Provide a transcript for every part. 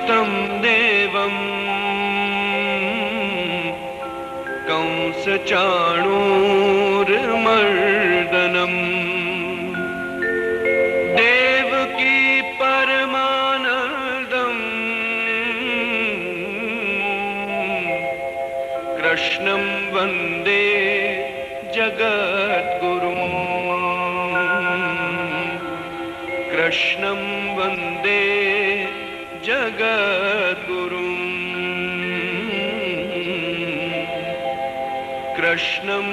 तं देवं कंसचाणूरमर्दनम् देवकी परमानन्दम् कृष्णं वन्दे जगद्गुरुम् कृष्णं वन्दे जगद्गुरुम् कृष्णं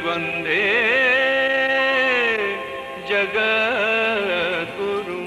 वन्दे जगद्गुरुम्।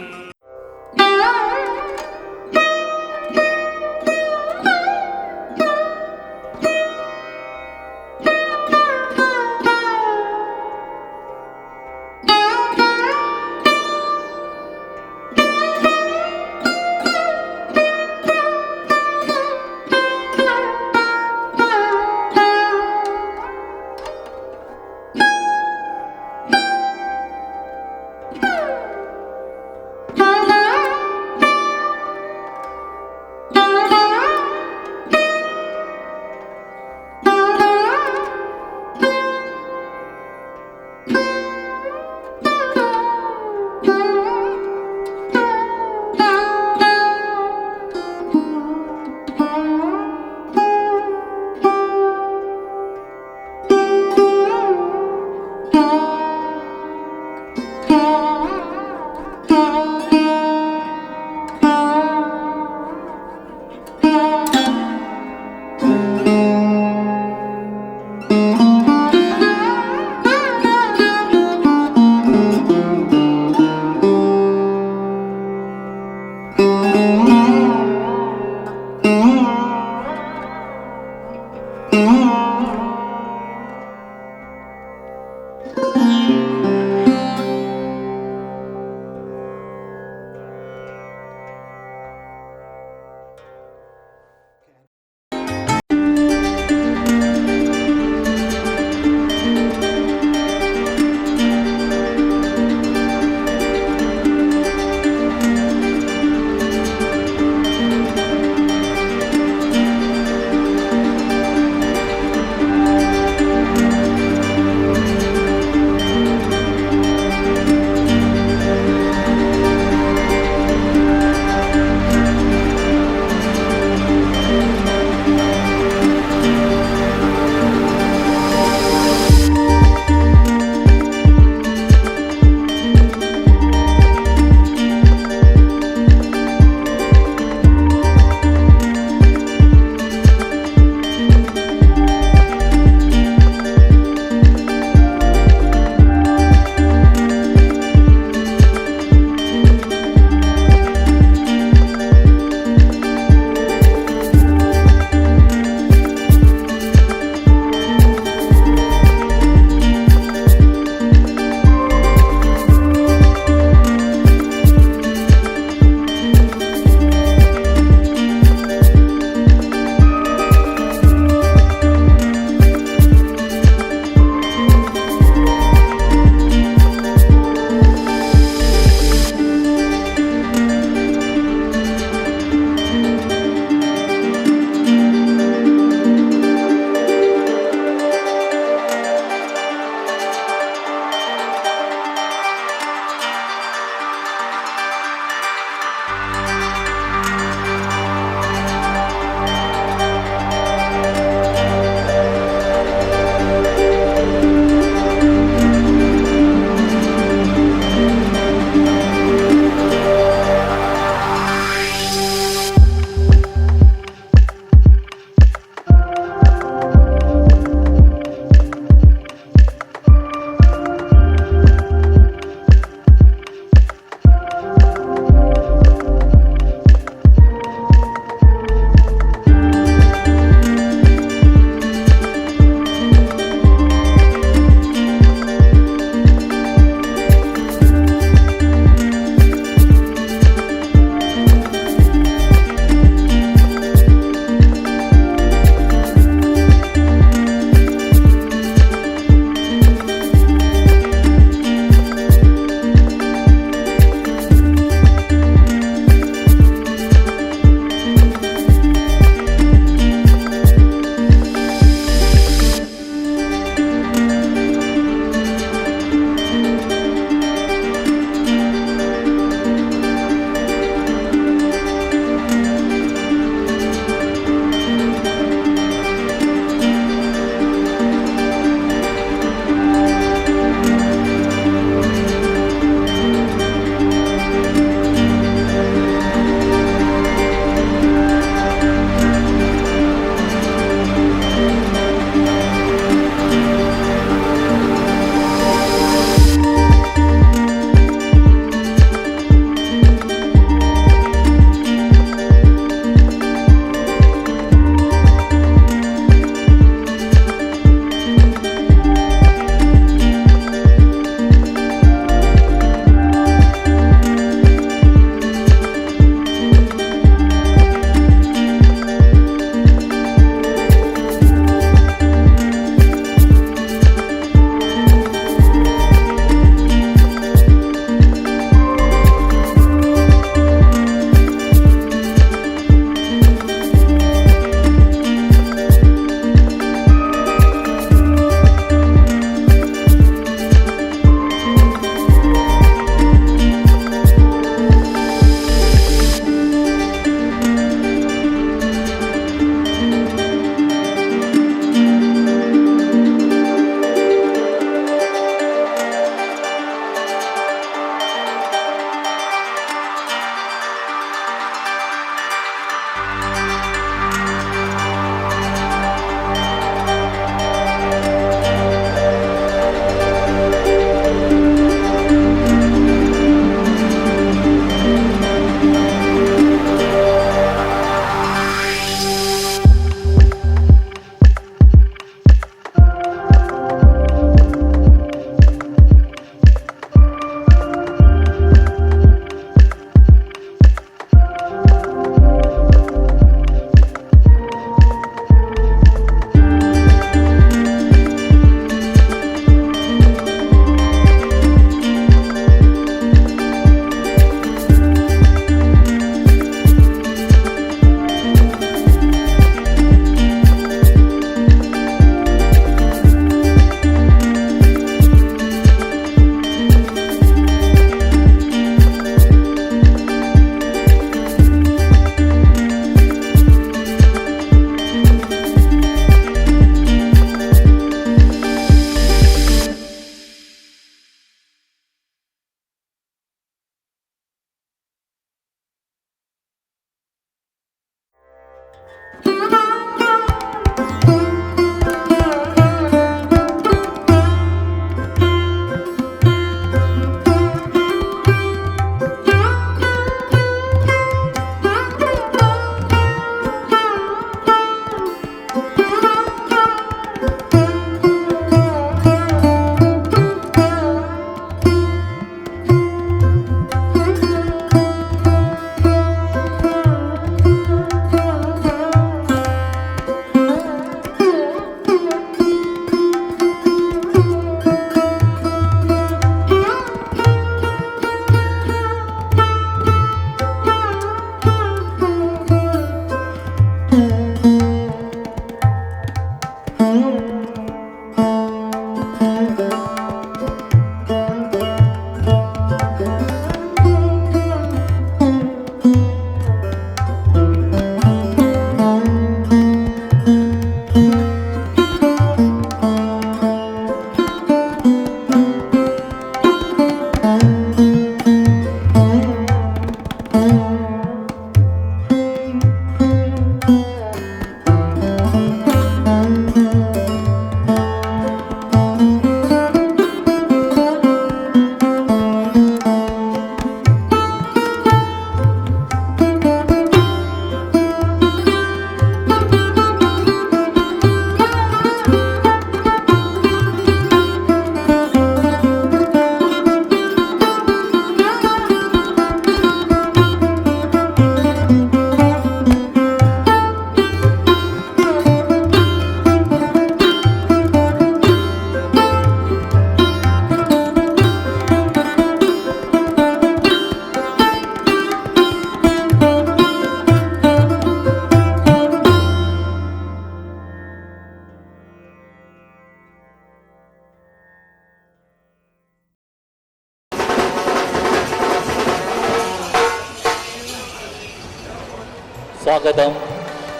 સ્વાગતમ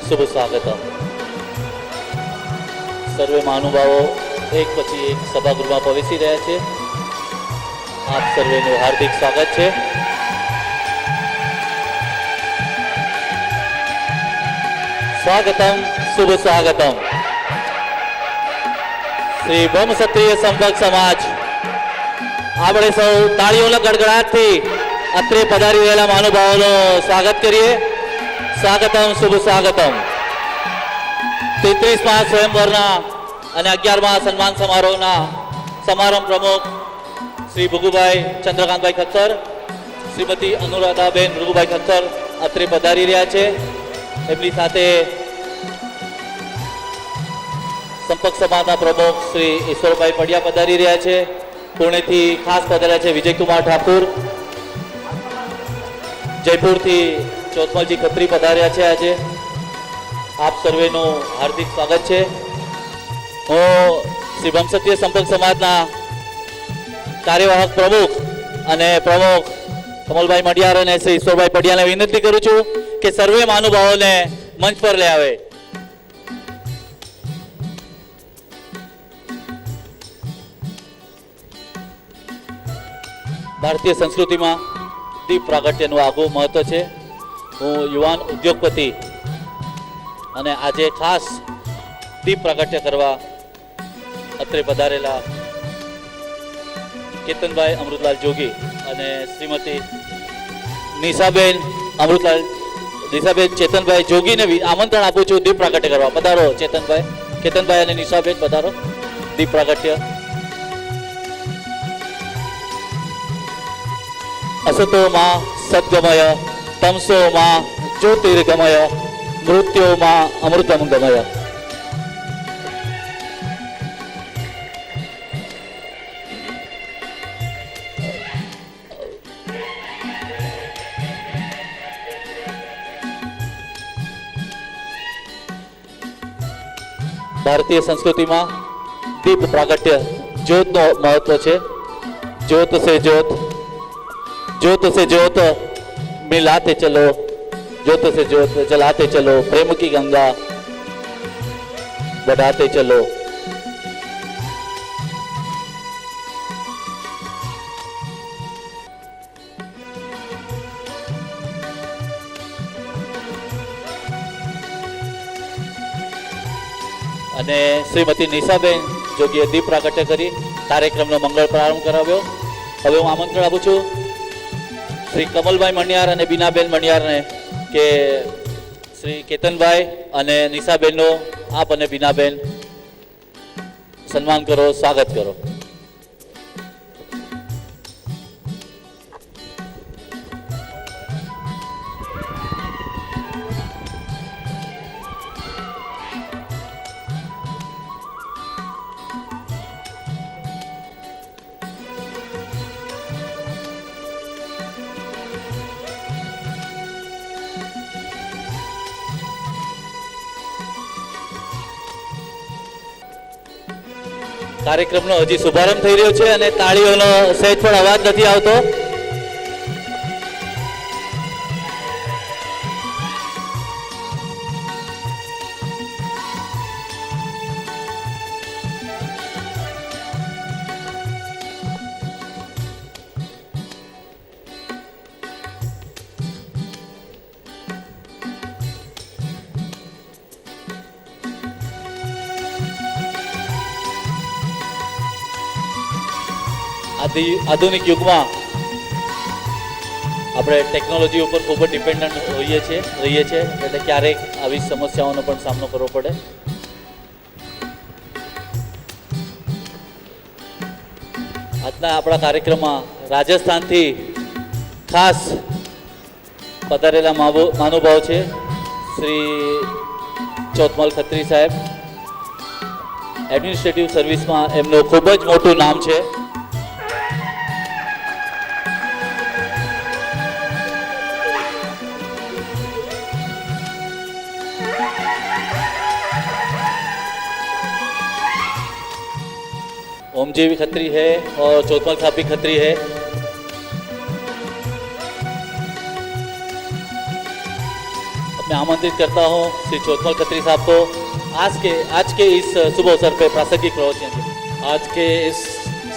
શુભ સ્વાગતમ. સર્વે મહાનુભાવો એક પછી એક સભાગૃહમાં પ્રવેશી રહ્યા છે. આપ સર્વેનું હાર્દિક સ્વાગત છે. સ્વાગતમ શુભ સ્વાગતમ. શ્રી બ્રહ્મ ક્ષત્રિય સંપર્ક સમાજ આપણે સૌ તાળીઓના ગડગડાટથી અત્રે પધારી રહેલા મહાનુભાવોનું સ્વાગત કરીએ. સ્વાગતમ શુભ સ્વાગતમ. 33મા સ્વયંવરના અને 11મા સન્માન સમારોહના સમારંભ પ્રમુખ શ્રી ભૃગુભાઈ ચંદ્રકાંતભાઈ ખત્તર, શ્રીમતી અનુરાધાબેન ભૃગુભાઈ ખત્તર અત્રે પધારી રહ્યા છે. એમની સાથે સંપર્ક સમાજના પ્રમુખ શ્રી ઈશ્વરભાઈ પડિયા પધારી રહ્યા છે. પુણેથી ખાસ પધાર્યા છે વિજયકુમાર ઠાકુર. જયપુરથી ચોથમલજી ખત્રી પધાર્યા છે. આજે આપ સર્વેનું હાર્દિક સ્વાગત છે. હું શ્રી બ્રહ્મ ક્ષત્રિય સંપર્ક સમાજના કાર્યવાહક પ્રમુખ અને પ્રમુખ કમલભાઈ મડિયાર અને શ્રી ઈશ્વરભાઈ પડિયાને વિનંતી કરું છું કે સર્વે મહાનુભાવોને મંચ પર લઈ આવે. ભારતીય સંસ્કૃતિમાં દીપ પ્રાગટ્યનું આગવું મહત્વ છે. હું યુવાન ઉદ્યોગપતિ અને આજે ખાસ દીપ પ્રાગટ્ય કરવા અત્રે પધારેલા કેતનભાઈ અમૃતલાલ જોગી અને શ્રીમતી નિશાબેન ચેતનભાઈ જોગીને આમંત્રણ આપું છું દીપ પ્રાગટ્ય કરવા. પધારો કેતનભાઈ અને નિશાબેન પધારો દીપ પ્રાગટ્ય. असतो मां सद्गमय तमसो मां ज्योतिर्गमय मृत्यो मां अमृतम गमय. भारतीय संस्कृति में दीप प्रागट्य ज्योत नो महत्व है. ज्योत से ज्योत, ज्योत से ज्योत मिलाते चलो, ज्योत से ज्योत जलाते चलो, प्रेम की गंगा बढ़ाते चलो. અને શ્રીમતી નિશાબેન જોગીએ દીપ પ્રાગટ્ય કરી કાર્યક્રમનો મંગળ પ્રારંભ કરાવ્યો. હવે હું આમંત્રણ આપું છું શ્રી કમલભાઈ મણિયાર અને બીનાબેન મણિયારને કે શ્રી કેતનભાઈ અને નિશાબેનનો આપ અને બીનાબેન સન્માન કરો, સ્વાગત કરો. કાર્યક્રમનો હજી શુભારંભ થઈ રહ્યો છે અને તાળીઓનો સહેજ પણ અવાજ નથી આવતો. આધુનિક યુગમાં આપણે ટેકનોલોજી ઉપર ખૂબ જ ડિપેન્ડન્ટ રહીએ છીએ એટલે ક્યારેક આવી સમસ્યાઓનો પણ સામનો કરવો પડે. આજના આપણા કાર્યક્રમમાં રાજસ્થાનથી ખાસ પધારેલા મહાનુભાવ છે શ્રી ચોથમલ ખત્રી સાહેબ. એડમિનિસ્ટ્રેટિવ સર્વિસમાં એમનું ખૂબ જ મોટું નામ છે. ओमजी भी खत्री है और चौथमल साहब भी खत्री है. मैं आमंत्रित करता हूँ श्री चोथमल खत्री साहब को आज के इस शुभ अवसर पर प्रासंगिक प्रवचन दें। आज के इस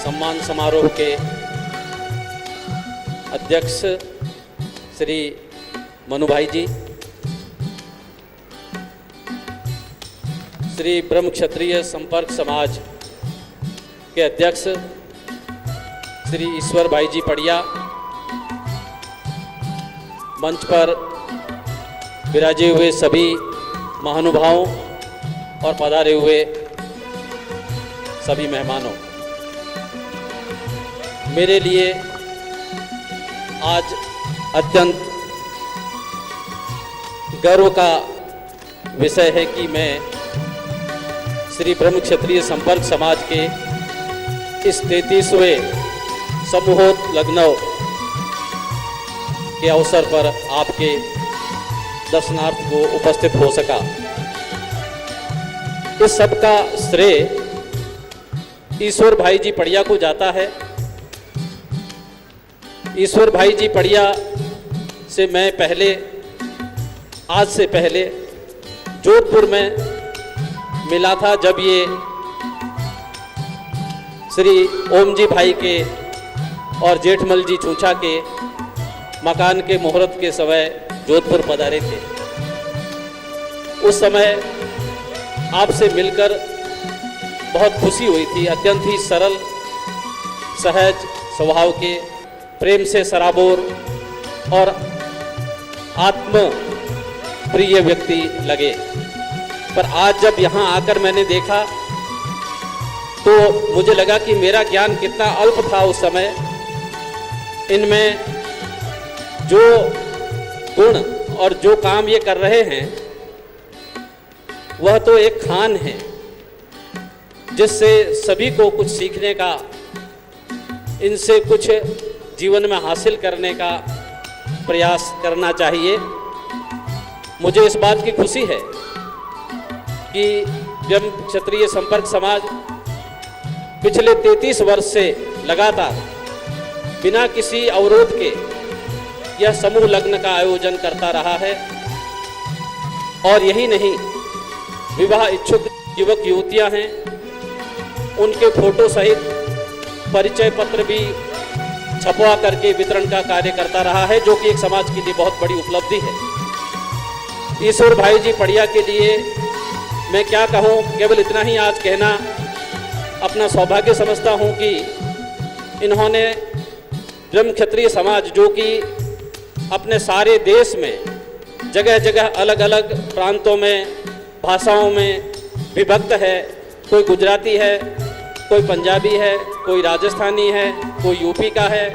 सम्मान समारोह के अध्यक्ष श्री मनु भाई जी, श्री ब्रह्म क्षत्रिय संपर्क समाज के अध्यक्ष श्री ईश्वर भाई जी पड़िया, मंच पर विराजे हुए सभी महानुभावों और पधारे हुए सभी मेहमानों, मेरे लिए आज अत्यंत गर्व का विषय है कि मैं श्री ब्रह्म क्षत्रिय संपर्क समाज के इस 33वें समूहोत्लग्नव के अवसर पर आपके दर्शनार्थ को उपस्थित हो सका। इस सब का श्रेय ईश्वर भाई जी पड़िया को जाता है। ईश्वर भाई जी पड़िया से मैं आज से पहले जोधपुर में मिला था, जब ये श्री ओम जी भाई के और जेठमल जी छूछा के मकान के मुहूर्त के समय जोधपुर पधारे थे। उस समय आपसे मिलकर बहुत खुशी हुई थी। अत्यंत ही सरल सहज स्वभाव के, प्रेम से सराबोर और आत्म प्रिय व्यक्ति लगे। पर आज जब यहाँ आकर मैंने देखा तो मुझे लगा कि मेरा ज्ञान कितना अल्प था उस समय। इनमें जो गुण और जो काम ये कर रहे हैं वह तो एक खान है जिससे सभी को कुछ सीखने का, इनसे कुछ जीवन में हासिल करने का प्रयास करना चाहिए। मुझे इस बात की खुशी है कि ब्रह्म क्षत्रिय संपर्क समाज पिछले 33 वर्ष से लगातार बिना किसी अवरोध के यह समूह लग्न का आयोजन करता रहा है। और यही नहीं, विवाह इच्छुक युवक युवतियां हैं, उनके फोटो सहित परिचय पत्र भी छपवा करके वितरण का कार्य करता रहा है, जो कि एक समाज के लिए बहुत बड़ी उपलब्धि है। ईश्वर भाई जी पड़िया के लिए मैं क्या कहूँ, केवल इतना ही आज कहना अपना सौभाग्य समझता हूँ कि इन्होंने ब्रह्म क्षत्रिय समाज, जो कि अपने सारे देश में जगह जगह अलग अलग प्रांतों में, भाषाओं में विभक्त है, कोई गुजराती है, कोई पंजाबी है, कोई राजस्थानी है, कोई यूपी का है,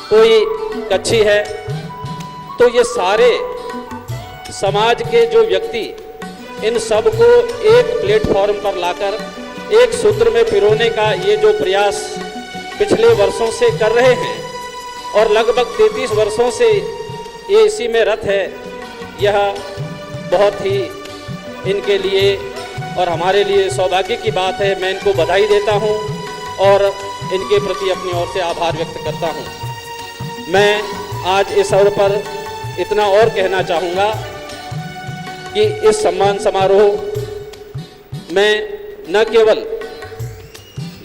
कोई कच्छी है, तो ये सारे समाज के जो व्यक्ति, इन सब को एक प्लेटफॉर्म पर लाकर एक सूत्र में पिरोने का ये जो प्रयास पिछले वर्षों से कर रहे हैं और लगभग 33 वर्षों से ये इसी में रत है, यह बहुत ही इनके लिए और हमारे लिए सौभाग्य की बात है। मैं इनको बधाई देता हूँ और इनके प्रति अपनी ओर से आभार व्यक्त करता हूँ। मैं आज इस अवसर पर इतना और कहना चाहूँगा कि इस सम्मान समारोह में न केवल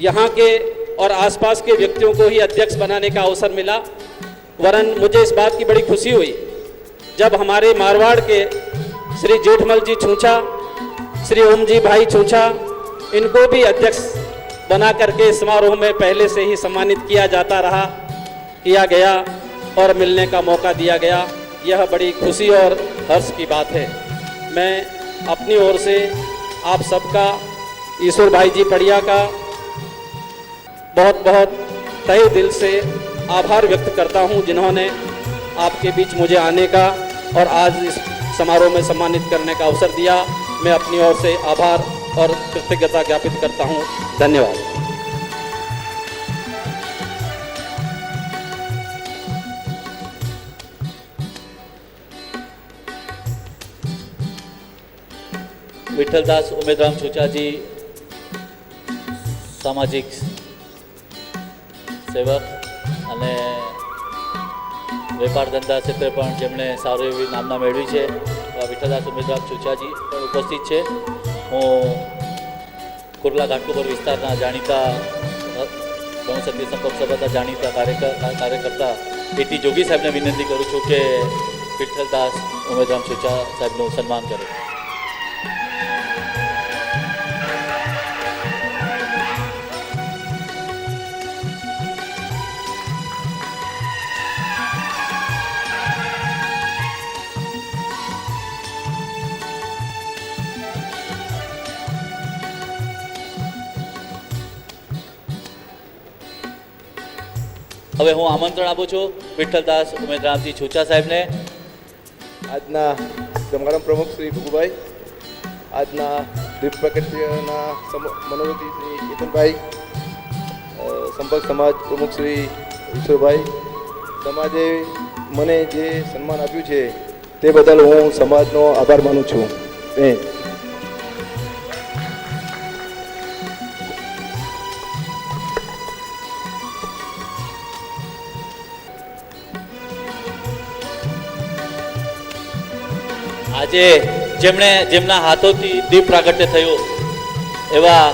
यहाँ के और आसपास के व्यक्तियों को ही अध्यक्ष बनाने का अवसर मिला, वरन मुझे इस बात की बड़ी खुशी हुई जब हमारे मारवाड़ के श्री जेठमल जी छूछा, श्री ओम जी भाई छूछा, इनको भी अध्यक्ष बना करके समारोह में पहले से ही सम्मानित किया गया और मिलने का मौका दिया गया। यह बड़ी खुशी और हर्ष की बात है। मैं अपनी ओर से आप सबका, ईश्वर भाई जी पड़िया का बहुत बहुत तहे दिल से आभार व्यक्त करता हूं, जिन्होंने आपके बीच मुझे आने का और आज इस समारोह में सम्मानित करने का अवसर दिया। मैं अपनी ओर से आभार और कृतज्ञता ज्ञापित करता हूं। धन्यवाद। વિઠ્ઠલદાસ ઉમેદરામ છૂચાજી સામાજિક સેવક અને વેપાર ધંધા ક્ષેત્રે પણ જેમણે સારી એવી નામના મેળવી છે, વિઠ્ઠલદાસ ઉમેદરામ છુચાજી પણ ઉપસ્થિત છે. હું કુર્લા ઘાટકોપર વિસ્તારના જાણીતા ગૌસંઘી સંપર્ક સભાના જાણીતા કાર્યકર્તા એટી જોગી સાહેબને વિનંતી કરું છું કે વિઠ્ઠલદાસ ઉમેદરામ છુચા સાહેબનું સન્માન કરે. હવે હું આમંત્રણ આપું છું વિઠ્ઠલદાસ ઉમેદરામજી છુચા સાહેબને. આજના સમારંભ પ્રમુખ શ્રી ભુગુભાઈ, આજના દીપ પ્રગટ્યના મનોરથી શ્રી કેતનભાઈ, સંપર્ક સમાજ પ્રમુખ શ્રી ઈશ્વરભાઈ, સમાજે મને જે સન્માન આપ્યું છે તે બદલ હું સમાજનો આભાર માનું છું. આજે જેમના હાથોથી દીપ પ્રાગટ્ય થયું એવા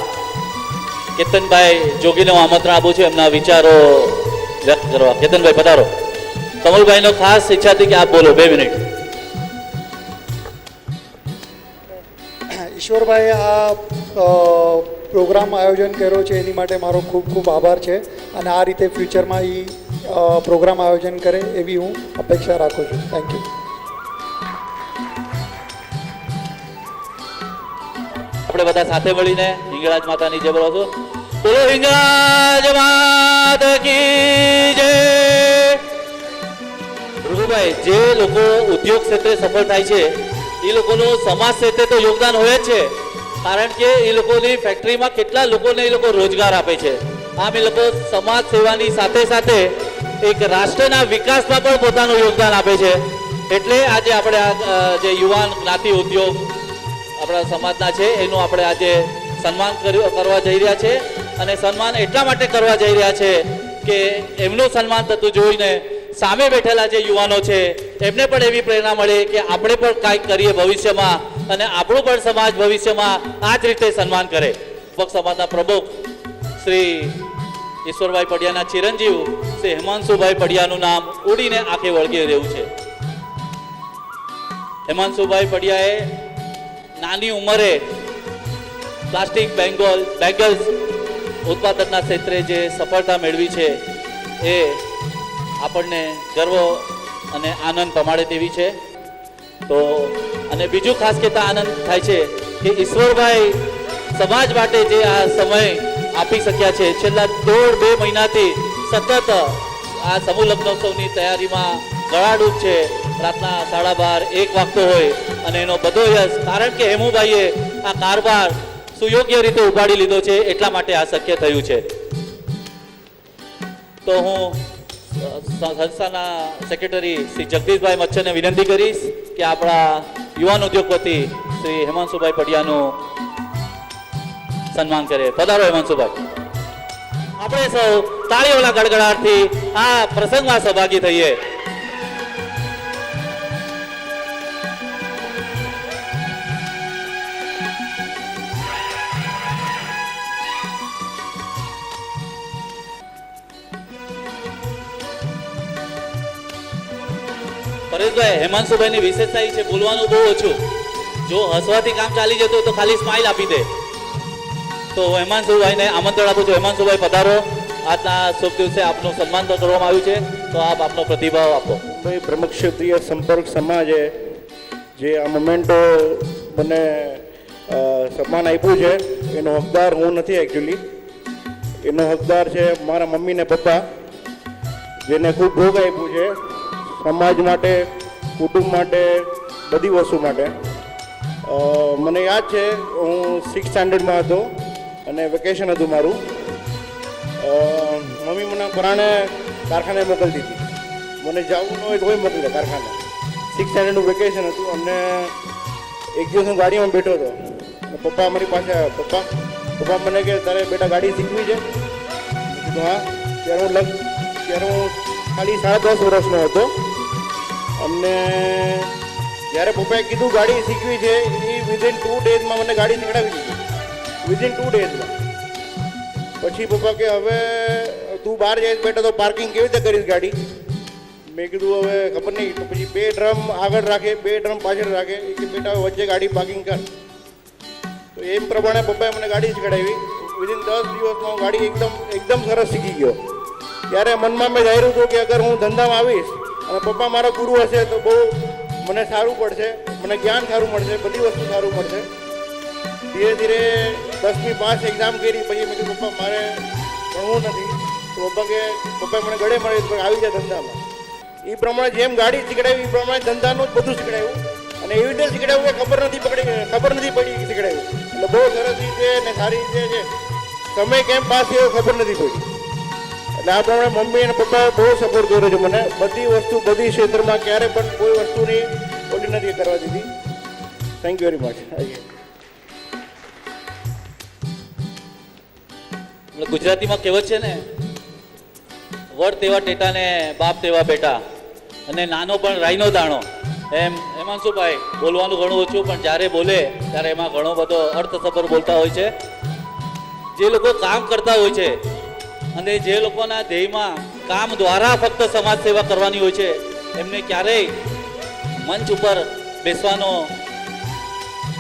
કેતનભાઈ જોગીને હું આમંત્રણ આપું છું એમના વિચારો વ્યક્ત કરવા. કેતનભાઈ પધારો. કમલભાઈનો ખાસ ઈચ્છા હતી કે આપ બોલો 2 મિનિટ. ઈશ્વરભાઈ આ પ્રોગ્રામ આયોજન કર્યો છે એની માટે મારો ખૂબ ખૂબ આભાર છે અને આ રીતે ફ્યુચરમાં એ પ્રોગ્રામ આયોજન કરે એવી હું અપેક્ષા રાખું છું. Thank you. આપણે બધા સાથે મળીને હિંગળાજ માતાની જય બોલો છો. બોલો હિંગળાજ માતા કી જય. ભૃગુભાઈ, જે લોકો ઉદ્યોગ ક્ષેત્રે સફળ થાય છે એ લોકોનું સમાજ ક્ષેત્રે તો યોગદાન હોય જ છે, કારણ કે એ લોકોની ફેક્ટરીમાં કેટલા લોકોને એ લોકો રોજગાર આપે છે. આમ એ લોકો સમાજ સેવાની સાથે સાથે એક રાષ્ટ્રના વિકાસમાં પણ પોતાનું યોગદાન આપે છે. એટલે આજે આપણે આ જે યુવાન જ્ઞાતિ ઉદ્યોગ આપણા સમાજના છે એનું આપણે આજે સન્માન કરવા જઈ રહ્યા છે. અને સન્માન એટલા માટે કરવા જઈ રહ્યા છે કે એમનું સન્માન થતું જોઈને સામે બેઠેલા જે યુવાનો છે એમને પણ એવી પ્રેરણા મળે કે આપણે પણ કાંઈક કરીએ ભવિષ્યમાં અને આપણું પણ સમાજ ભવિષ્યમાં આ જ રીતે સન્માન કરે. પક્ષ સમાજના પ્રમુખ શ્રી ઈશ્વરભાઈ પડિયાના ચિરંજીવ શ્રી હેમાંશુભાઈ પડિયાનું નામ ઉડીને આંખે વળગી રહ્યું છે. હેમાંશુભાઈ પડિયાએ નાની ઉંમરે પ્લાસ્ટિક બેંગલ્સ ઉત્પાદનના ક્ષેત્રે જે સફળતા મેળવી છે એ આપણને ગર્વ અને આનંદ પમાડે તેવી છે. તો અને બીજું ખાસ કહેતા આનંદ થાય છે કે ઈશ્વરભાઈ સમાજ માટે જે આ સમય આપી શક્યા છે, છેલ્લા 1.5-2 મહિનાથી સતત આ સમૂહ લગ્નોત્સવની તૈયારીમાં ગળાડૂબ છે. રાતના 12:30 1 વાગતો હોય અને એનો બધો યશ કારણ કે હેમુભાઈએ આ કારભાર સુયોગ્ય રીતે ઉપાડી લીધો છે, એટલા માટે આ શક્ય થયું છે. તો હું સંસ્થાના સેક્રેટરી શ્રી જગદીશભાઈ મચ્છરને વિનંતી કરીશ કે આપણા યુવાન ઉદ્યોગપતિ શ્રી હેમાંશુભાઈ પડિયાનું સન્માન કરે. પધારો હેમાંશુભાઈ. આપણે સૌ તાળીઓના ગડગડાટથી આ પ્રસંગમાં સહભાગી થઈએ. પરેશભાઈ, હેમાંશુભાઈની વિશેષતા એ છે બોલવાનું બહુ ઓછું. જો હસવાથી કામ ચાલી જતું તો ખાલી સ્માઇલ આપી દે. તો હેમાંશુભાઈને આમંત્રણ આપું છું. હેમાંશુભાઈ પધારો. આજના શુભ દિવસે આપનું સન્માન તો કરવામાં આવ્યું છે, તો આપ આપનો પ્રતિભાવ આપો. ભાઈ, પ્રમુખ ક્ષેત્રીય સંપર્ક સમાજે જે આ મોમેન્ટો મને સન્માન આપ્યું છે એનો હકદાર હું નથી. એકચ્યુઅલી એનો હકદાર છે મારા મમ્મી ને પપ્પા, જેને ખૂબ ભોગ આપ્યું છે સમાજ માટે, કુટુંબ માટે, બધી વસ્તુ માટે. મને યાદ છે હું 6th સ્ટાન્ડર્ડમાં હતો અને વેકેશન હતું મારું. મમ્મી મને પરાણે કારખાને મોકલતી હતી. મને જવું ન હોય તોય મોકલી દે કારખાને. 6th સ્ટાન્ડર્ડનું વેકેશન હતું અને એક દિવસ હું ગાડીમાં બેઠો હતો. પપ્પા મારી પાસે આવ્યા. પપ્પા મને કહે તારે બેટા ગાડી શીખવી છે? કીધું હા. ત્યારે હું ખાલી 10.5 વર્ષનો હતો અને જ્યારે પપ્પાએ કીધું ગાડી શીખવી છે એ વિધિન 2 ડેઝમાં મને ગાડી શીખડાવી દીધી, વિધિન 2 ડેઝમાં. પછી પપ્પા કે હવે તું બહાર જઈશ બેટા તો પાર્કિંગ કેવી રીતે કરીશ ગાડી? મેં કીધું હવે ખબર નહીં. તો પછી 2 ડ્રમ આગળ રાખે, 2 ડ્રમ પાછળ રાખે, એ કે બેટા વચ્ચે ગાડી પાર્કિંગ કર. તો એમ પ્રમાણે પપ્પાએ મને ગાડી શીખડાવી. વિધિન 10 દિવસમાં હું ગાડી એકદમ સરસ શીખી ગયો. ત્યારે મનમાં મેં ધાર્યું હતું કે અગર હું ધંધામાં આવીશ અને પપ્પા મારો ગુરુ હશે તો બહુ મને સારું પડશે, મને જ્ઞાન સારું મળશે, બધી વસ્તુ સારું મળશે. ધીરે ધીરે 10મી પાસ એક્ઝામ કરી. પછી મેં કીધું પપ્પા મારે ભણવું નથી. તો પપ્પાએ મને ગળે મળે આવી જાય ધંધામાં. એ પ્રમાણે જેમ ગાડી શીખડાવી એ પ્રમાણે ધંધાનું જ બધું શીખડાવ્યું. અને એવી રીતે શીખડાવ્યું કે ખબર નથી પડી શીખડાવ્યું. એટલે બહુ સરસ રીતે અને સારી રીતે છે. સમય કેમ પાસ થયો ખબર નથી પડી. એટલે આ પ્રમાણે મમ્મી અને પપ્પાએ બહુ સપોર્ટ કર્યો છે મને. બધી વસ્તુ બધી ક્ષેત્રમાં ક્યારે પણ કોઈ વસ્તુની ઓલી નથી કરવા દીધી. Thank you very much. ગુજરાતીમાં કહેવત છે ને, વડ તેવા ટેટા ને બાપ તેવા બેટા, અને નાનો પણ રાઈનો દાણો. એમ હિમાંશુભાઈ બોલવાનું ઘણું ઓછું, પણ જ્યારે બોલે ત્યારે એમાં ઘણો બધો અર્થસભર બોલતા હોય છે. જે લોકો કામ કરતા હોય છે અને જે લોકોના ધ્યેયમાં કામ દ્વારા ફક્ત સમાજ સેવા કરવાની હોય છે, એમને ક્યારેય મંચ ઉપર બેસવાનો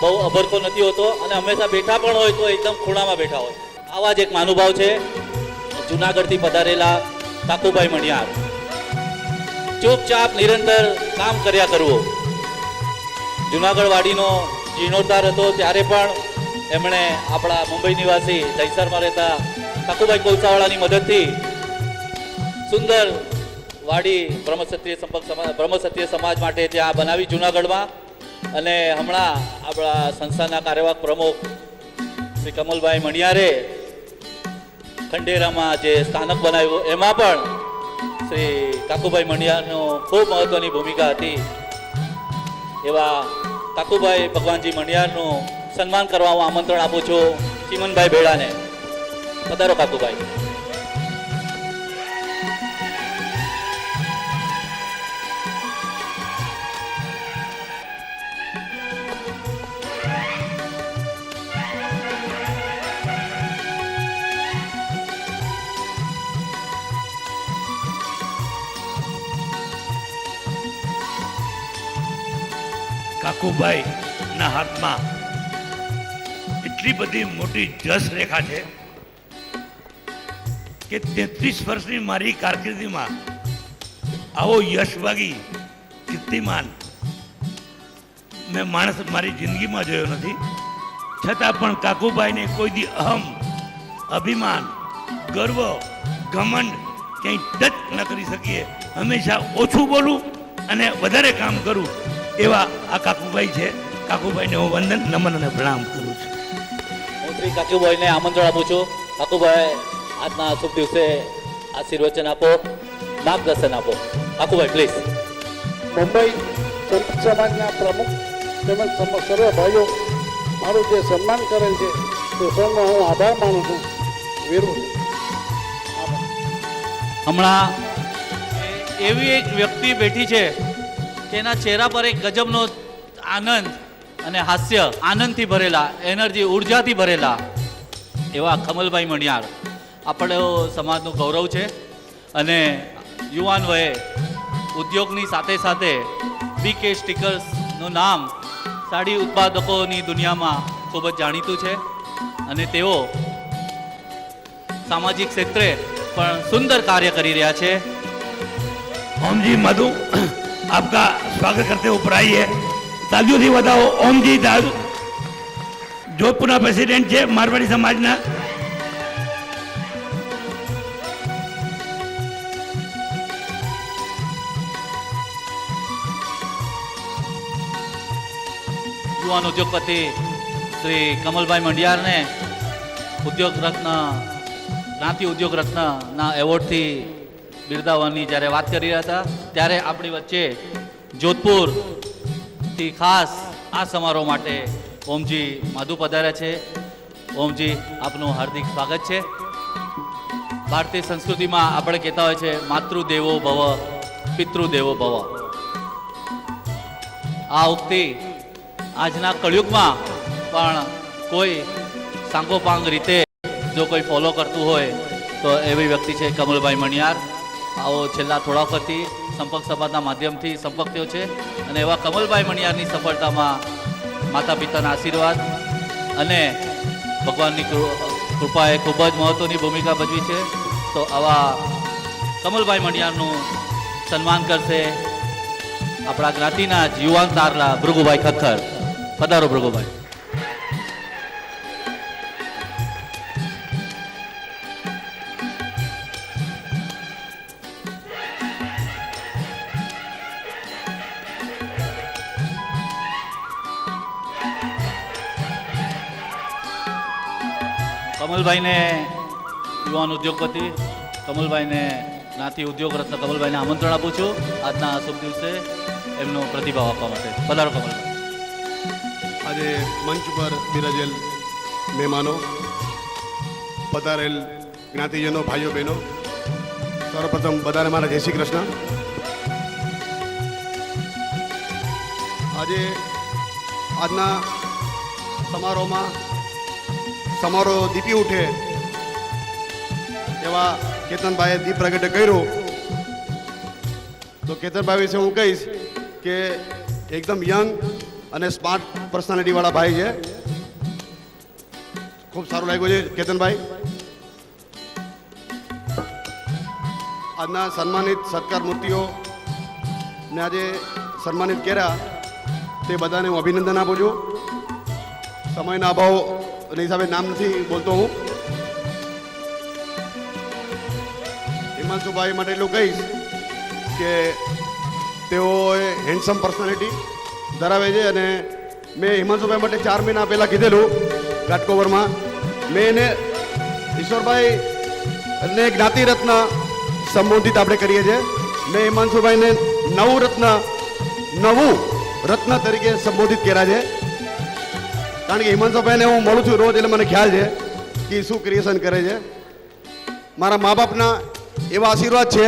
બહુ અભરખો નથી હોતો, અને હંમેશા બેઠા પણ હોય તો એકદમ ખૂણામાં બેઠા હોય. આવા જ એક મહાનુભાવ છે જુનાગઢથી પધારેલા કાકુભાઈ મણિયાર. ચૂપચાપ નિરંતર કામ કર્યા કરવું. જુનાગઢ વાડીનો જીર્ણોદ્ધાર હતો ત્યારે પણ એમણે આપણા મુંબઈ નિવાસી દહીસરમાં રહેતા કાકુભાઈ કોલસાવાળાની મદદથી સુંદર વાડી બ્રહ્મક્ષત્રિય સમાજ માટે ત્યાં બનાવી જુનાગઢમાં. અને હમણાં આપણા સંસ્થાના કાર્યવાહક પ્રમુખ શ્રી કમલભાઈ મણિયારે ખંડેરામાં જે સ્થાનક બનાવ્યું એમાં પણ શ્રી કાકુભાઈ મણિયારનો ખૂબ મહત્વની ભૂમિકા હતી. એવા કાકુભાઈ ભગવાનજી મણિયારનું સન્માન કરવા હું આમંત્રણ આપું છું ચીમનભાઈ ભેડાને. પધારો કાકુભાઈ. કાકુભાઈ ના હાથમાં એટલી બધી મોટી જસ રેખા છે કે 33 વર્ષની મારી કારકિર્દીમાં આવો યશભાગી કીર્તિમાન મેં માણસ મારી જિંદગીમાં જોયો નથી. છતાં પણ કાકુભાઈને કોઈ દી અહમ, અભિમાન, ગર્વ, ઘમંડ ક્યાંય ટચ ન કરી શકીએ. હંમેશા ઓછું બોલું અને વધારે કામ કરું એવા આ કાકુભાઈ છે. કાકુભાઈને હું વંદન, નમન અને પ્રણામ કરું છું. હું શ્રી કાકુભાઈને આમંત્રણ આપું છું. કાકુભાઈ આજના શુભ દિવસે આશીર્વચન આપો, માર્ગદર્શન આપો. કાકુભાઈ પ્લીઝ. મુંબઈ સંત સમાજના પ્રમુખ તેમજ સર્વ ભાઈઓ મારું જે સન્માન કરેલ છે તે સૌનો હું આભાર માનું છું, વીરું છું. હમણાં એવી એક વ્યક્તિ બેઠી છે કે એના ચહેરા પર એક ગજબનો આનંદ અને હાસ્ય, આનંદથી ભરેલા, એનર્જી, ઉર્જાથી ભરેલા એવા કમલભાઈ મણિયાર આપણો સમાજનું ગૌરવ છે. અને યુવાન વયે ઉદ્યોગની સાથે સાથે BK સ્ટીકર્સનું નામ સાડી ઉત્પાદકોની દુનિયામાં ખૂબ જ જાણીતું છે. અને તેઓ સામાજિક ક્ષેત્રે પણ સુંદર કાર્ય કરી રહ્યા છે. ओम जी मधु, आपका स्वागत करते ऊपर आइए, तालियों से बताओ. ओम जी जोधपुर प्रेसिडेंट है मारवाड़ी समाज ना. યુવાન ઉદ્યોગપતિ શ્રી કમલભાઈ મંડિયારને ઉદ્યોગ રત્ન, ક્રાંતિ ઉદ્યોગ રત્નના એવોર્ડથી બિરદાવવાની જ્યારે વાત કરી રહ્યા હતા ત્યારે આપણી વચ્ચે જોધપુરથી ખાસ આ સમારોહ માટે ઓમજી માધુ પધાર્યા છે. ઓમજી, આપનું હાર્દિક સ્વાગત છે. ભારતીય સંસ્કૃતિમાં આપણે કહેતા હોય છે માતૃદેવો ભવ, પિતૃદેવો ભવ. આ ઉક્તિ આજના કળયુગમાં પણ કોઈ સાંગોપાંગ રીતે જો કોઈ ફોલો કરતું હોય તો એવી વ્યક્તિ છે કમલભાઈ મણિયાર. આવો છેલ્લા થોડા વખતથી સંપર્ક સમાજના માધ્યમથી સંપર્ક થયો છે અને એવા કમલભાઈ મણિયારની સફળતામાં માતા પિતાના આશીર્વાદ અને ભગવાનની કૃપાએ ખૂબ જ મહત્ત્વની ભૂમિકા ભજવી છે. તો આવા કમલભાઈ મણિયારનું સન્માન કરશે આપણા જ્ઞાતિના યુવાન તારલા ભૃગુભાઈ ખખ્ખર. પધારો ભૃગુભાઈ. કમલભાઈને યુવાન ઉદ્યોગપતિ કમલભાઈને જ્ઞાતિ ઉદ્યોગ રત્ન કમલભાઈને આમંત્રણ આપું છું આજના આ શુભ દિવસે એમનો પ્રતિભાવ આપવા માટે. પધારો કમલભાઈ. આજે મંચ પર બિરાજેલ મહેમાનો, પધારેલ જ્ઞાતિજનો, ભાઈઓ બહેનો, સર્વપ્રથમ બધાને મારા જય શ્રી કૃષ્ણ. આજે આજના સમારોહ દીપી ઉઠે એવા કેતનભાઈએ દીપ પ્રગટ કર્યો. તો કેતનભાઈ વિશે હું કહીશ કે એકદમ યંગ અને સ્માર્ટ પર્સનાલિટીવાળા ભાઈ છે. ખૂબ સારું લાગ્યું છે કેતનભાઈ. આજના સન્માનિત સત્કાર મૂર્તિઓને આજે સન્માનિત કર્યા તે બધાને હું અભિનંદન આપું છું. સમયના અભાવના હિસાબે નામ નથી બોલતો હું. હિમાંશુભાઈ માટે એટલું કહીશ કે તેઓ હેન્ડસમ પર્સનાલિટી ધરાવે છે અને મેં હિમાંશુભાઈ માટે 4 મહિના પહેલાં કીધેલું ઘાટકોપરમાં. મેં એને ઈશ્વરભાઈ ને જ્ઞાતિ રત્ન સંબોધિત આપણે કરીએ છીએ. મેં હિમાંશુભાઈને નવું રત્ન તરીકે સંબોધિત કર્યા છે. કારણ કે હિમાંશુભાઈને હું મળું છું રોજ, એટલે મને ખ્યાલ છે કે શું ક્રિએશન કરે છે. મારા મા બાપના એવા આશીર્વાદ છે.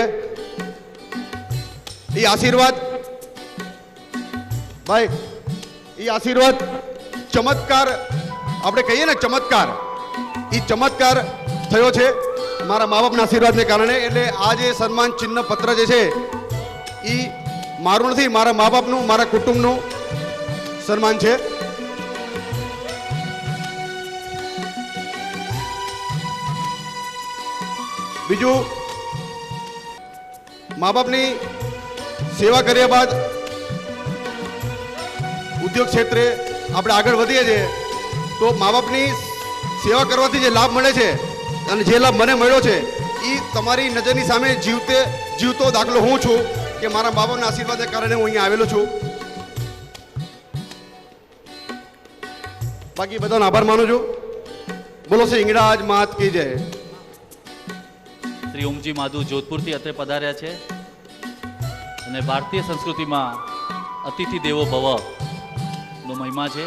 એ આશીર્વાદ ભાઈ, એ આશીર્વાદ ચમત્કાર આપણે કહીએ ને, ચમત્કાર, એ ચમત્કાર થયો છે મારા મા બાપના આશીર્વાદને કારણે. એટલે આ જે સન્માન ચિહ્ન પત્ર જે છે એ મારું નથી, મારા મા બાપનું, મારા કુટુંબનું સન્માન છે. બીજું, મા બાપની સેવા કર્યા બાદ ઉદ્યોગ ક્ષેત્રે આપણે આગળ વધીએ છીએ તો મા બાપની સેવા કરવાથી જે લાભ મળે છે અને જે લાભ મને મળ્યો છે એ તમારી નજરની સામે જીવતો દાખલો હું છું કે મારા મા બાપના આશીર્વાદને કારણે હું અહીંયા આવેલો છું. બાકી બધાનો આભાર માનું છું. બોલો શ્રી હિંગળાજ માત કી જય. શ્રી ઓમજી માધુ જોધપુરથી અત્રે પધાર્યા છે અને ભારતીય સંસ્કૃતિમાં અતિથિ દેવો ભવનો મહિમા છે.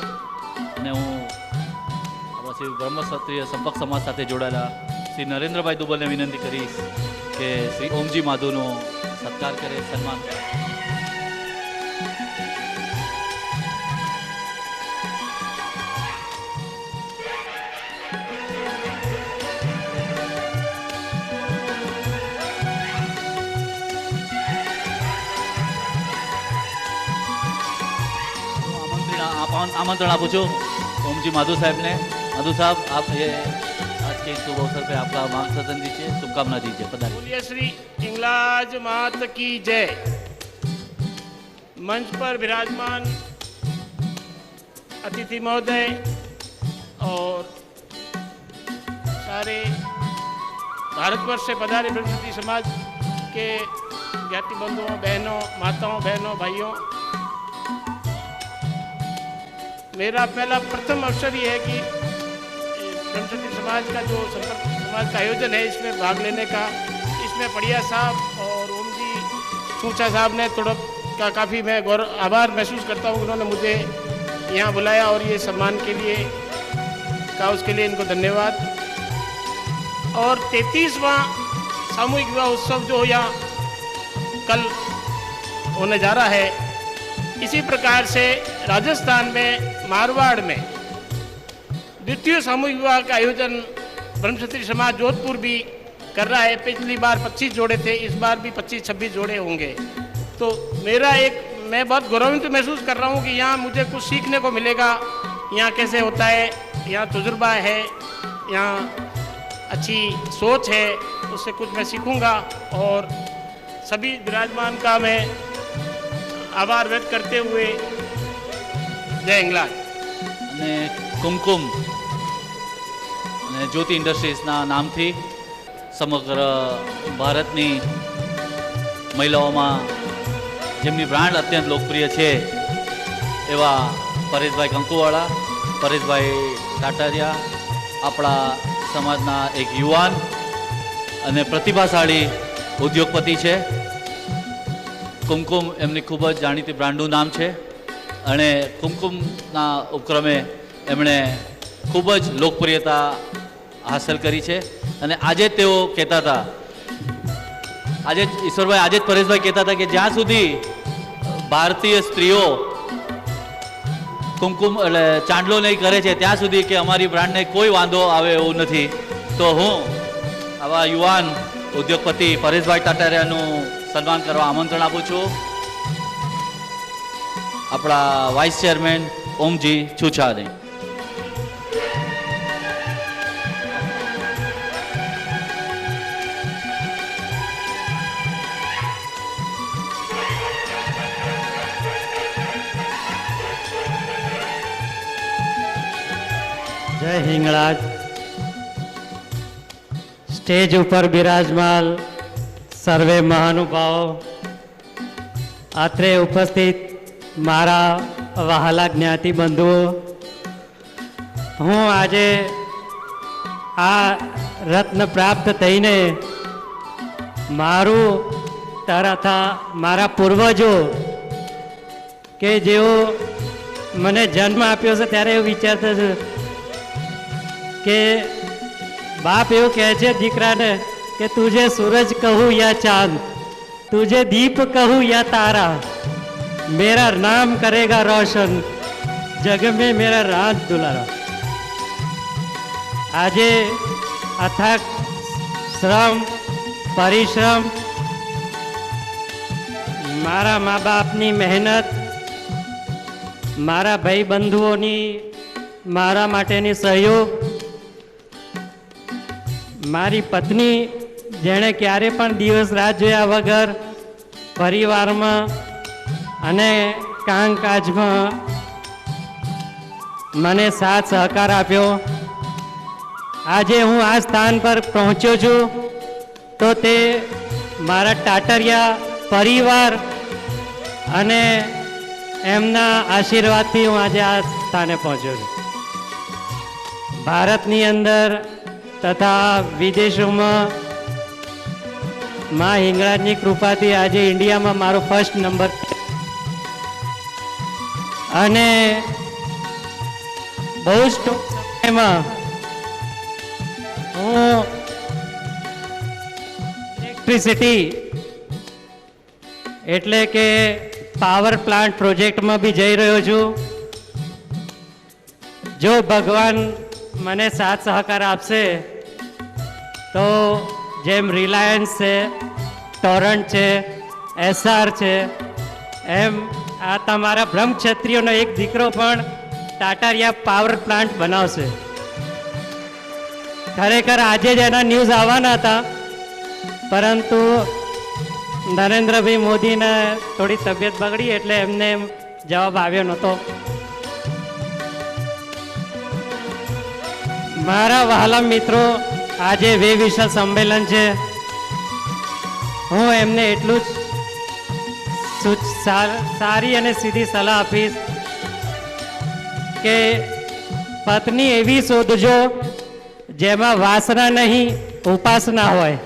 અને હું આપણા શ્રી બ્રહ્મ ક્ષત્રિય સંપર્ક સમાજ સાથે જોડાયેલા શ્રી નરેન્દ્રભાઈ દુબલને વિનંતી કરીશ કે શ્રી ઓમજી માધુનો સત્કાર કરે, સન્માન કરે. आमंत्रण आपू छू ओम जी माधु साहब ने. माधु साहब, आप ये आज के शुभ अवसर पे आपका मार्गदर्शन दीजिए, शुभकामना दीजिए. पधारिए. बोलिए श्री हिंगलाज मात की जय. मंच पर विराजमान अतिथि महोदय और सारे भारतवर्ष से पधारे ब्रह्मक्षत्रिय समाज के ज्ञाति बंधुओं, बहनों, माताओं, बहनों, भाइयों, मेरा पहला प्रथम अवसर ये है कि ब्रह्मक्षत्रिय समाज का जो संपर्क समाज का आयोजन है इसमें भाग लेने का. इसमें पड़िया साहब और ओम जी छूछा साहब ने थोड़ा काफ़ी मैं आभार महसूस करता हूँ. उन्होंने मुझे यहाँ बुलाया और ये सम्मान के लिए कहा, उसके लिए इनको धन्यवाद. और 33वां सामूहिक विवाह उत्सव जो यहाँ कल होने जा रहा है इसी प्रकार से राजस्थान में मारवाड़ में द्वितीय सामूहिक विवाह का आयोजन ब्रह्मक्षत्रिय समाज जोधपुर भी कर रहा है। पिछली बार 25 जोड़े थे, इस बार भी 25-26 जोड़े होंगे। तो मैं बहुत गौरवान्वित महसूस कर रहा हूँ कि यहाँ मुझे कुछ सीखने को मिलेगा, यहाँ कैसे होता है, यहाँ तजुर्बा है, यहाँ अच्छी सोच है, उससे कुछ मैं सीखूँगा। और सभी विराजमान का मैं आभार व्यक्त करते हुए जय हिंगलाज। અને કુમકુમ અને જ્યોતિ ઇન્ડસ્ટ્રીઝના નામથી સમગ્ર ભારતની મહિલાઓમાં જેમની બ્રાન્ડ અત્યંત લોકપ્રિય છે એવા પરેશભાઈ કંકુવાળા, પરેશભાઈ ટાટારિયા આપણા સમાજના એક યુવાન અને પ્રતિભાશાળી ઉદ્યોગપતિ છે. કુમકુમ એમની ખૂબ જ જાણીતી બ્રાન્ડનું નામ છે અને કુમકુમના ઉપક્રમે એમણે ખૂબ જ લોકપ્રિયતા હાંસલ કરી છે. અને આજે તેઓ કહેતા હતા, આજે ઈશ્વરભાઈ, આજે જ પરેશભાઈ કહેતા હતા કે જ્યાં સુધી ભારતીય સ્ત્રીઓ કુમકુમ એટલે ચાંદલો નહીં કરે છે ત્યાં સુધી કે અમારી બ્રાન્ડને કોઈ વાંધો આવે એવું નથી. તો હું આવા યુવાન ઉદ્યોગપતિ પરેશભાઈ ટાટારિયાનું સન્માન કરવા આમંત્રણ આપું છું. આપણા વાઇસ ચેરમેન ઓમજી છુછાને. જય હિંગળાજ. સ્ટેજ ઉપર બિરાજમાન સર્વે મહાનુભાવો, અત્રે ઉપસ્થિત મારા વહાલા જ્ઞાતિ બંધુઓ, હું આજે આ રત્ન પ્રાપ્ત થઈને મારું તથા મારા પૂર્વજો કે જેઓ મને જન્મ આપ્યો છે ત્યારે એવું વિચારતા છે કે બાપ એવું કહે છે દીકરાને કે તુझे सूरज कहूँ या चांद, तुझे दीप कहूँ या तारा, मेरा नाम करेगा रोशन, जग में मेरा राज दुलारा. આજે અથાગ શ્રમ પરિશ્રમ, મારા મા બાપની મહેનત, મારા ભાઈ બંધુઓની મારા માટેની સહયોગ, મારી પત્ની જેણે ક્યારે પણ દિવસ રાત જોયા વગર પરિવારમાં અને કામકાજમાં મને સાથ સહકાર આપ્યો. આજે હું આ સ્થાન પર પહોંચ્યો છું તો તે મારા ટાટરિયા પરિવાર અને એમના આશીર્વાદથી હું આજે આ સ્થાને પહોંચ્યો છું. ભારતની અંદર તથા વિદેશોમાં માં હિંગળાજની કૃપાથી આજે ઇન્ડિયામાં મારો ફર્સ્ટ નંબર અને બહુ જ ટૂંક સમયમાં હું ઇલેક્ટ્રિસિટી એટલે કે પાવર પ્લાન્ટ પ્રોજેક્ટમાં બી જઈ રહ્યો છું. જો ભગવાન મને સાથ સહકાર આપશે તો જેમ રિલાયન્સ છે, ટોરન્ટ છે, એસઆર છે, એમ આ તમારા બ્રહ્મક્ષત્રિયોનો એક દીકરો પણ ટાટારિયા પાવર પ્લાન્ટ બનાવશે. ખરેખર આજે જ એના ન્યૂઝ આવવાના હતા, પરંતુ નરેન્દ્રભાઈ મોદીને થોડી તબિયત બગડી એટલે એમને જવાબ આવ્યો નહોતો. મારા વહાલા મિત્રો, આજે વિશાળ સંમેલન છે. હું એમને એટલું જ સારી અને સીધી સલાહ આપીશ કે પત્ની એવી શોધજો જેમાં વાસના નહીં, ઉપાસના હોય.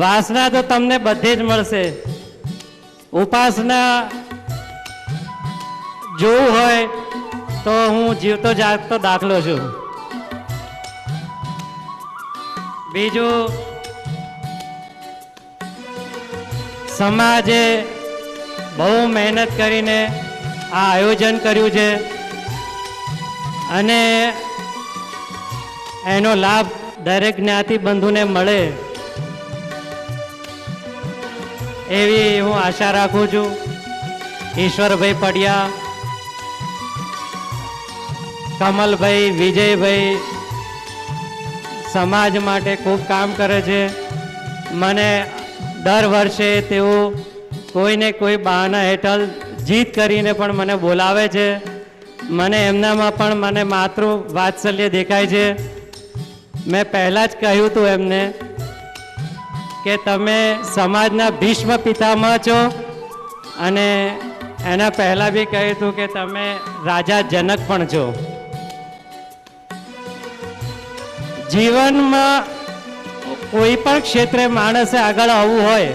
વાસના તો તમને બધે જ મળશે, ઉપાસના જોવું હોય તો હું જીવતો જાગતો દાખલો છું. બીજું, સમાજે બહુ મહેનત કરીને આ આયોજન કર્યું છે અને એનો લાભ દરેક જ્ઞાતિ બંધુને મળે એવી હું આશા રાખું છું. ઈશ્વરભાઈ પડિયા, કમલભાઈ, વિજયભાઈ સમાજ માટે ખૂબ કામ કરે છે. મને દર વર્ષે તેઓ કોઈને કોઈ બહાના હેઠળ જીત કરીને પણ મને બોલાવે છે. મને એમનામાં પણ મને માતૃ વાત્સલ્ય દેખાય છે. મેં પહેલાં જ કહ્યું હતું એમને કે તમે સમાજના ભીષ્મ પિતામહ છો અને એના પહેલાં બી કહ્યું હતું કે તમે રાજા જનક પણ છો. જીવનમાં કોઈ પણ ક્ષેત્રે માણસે આગળ આવવું હોય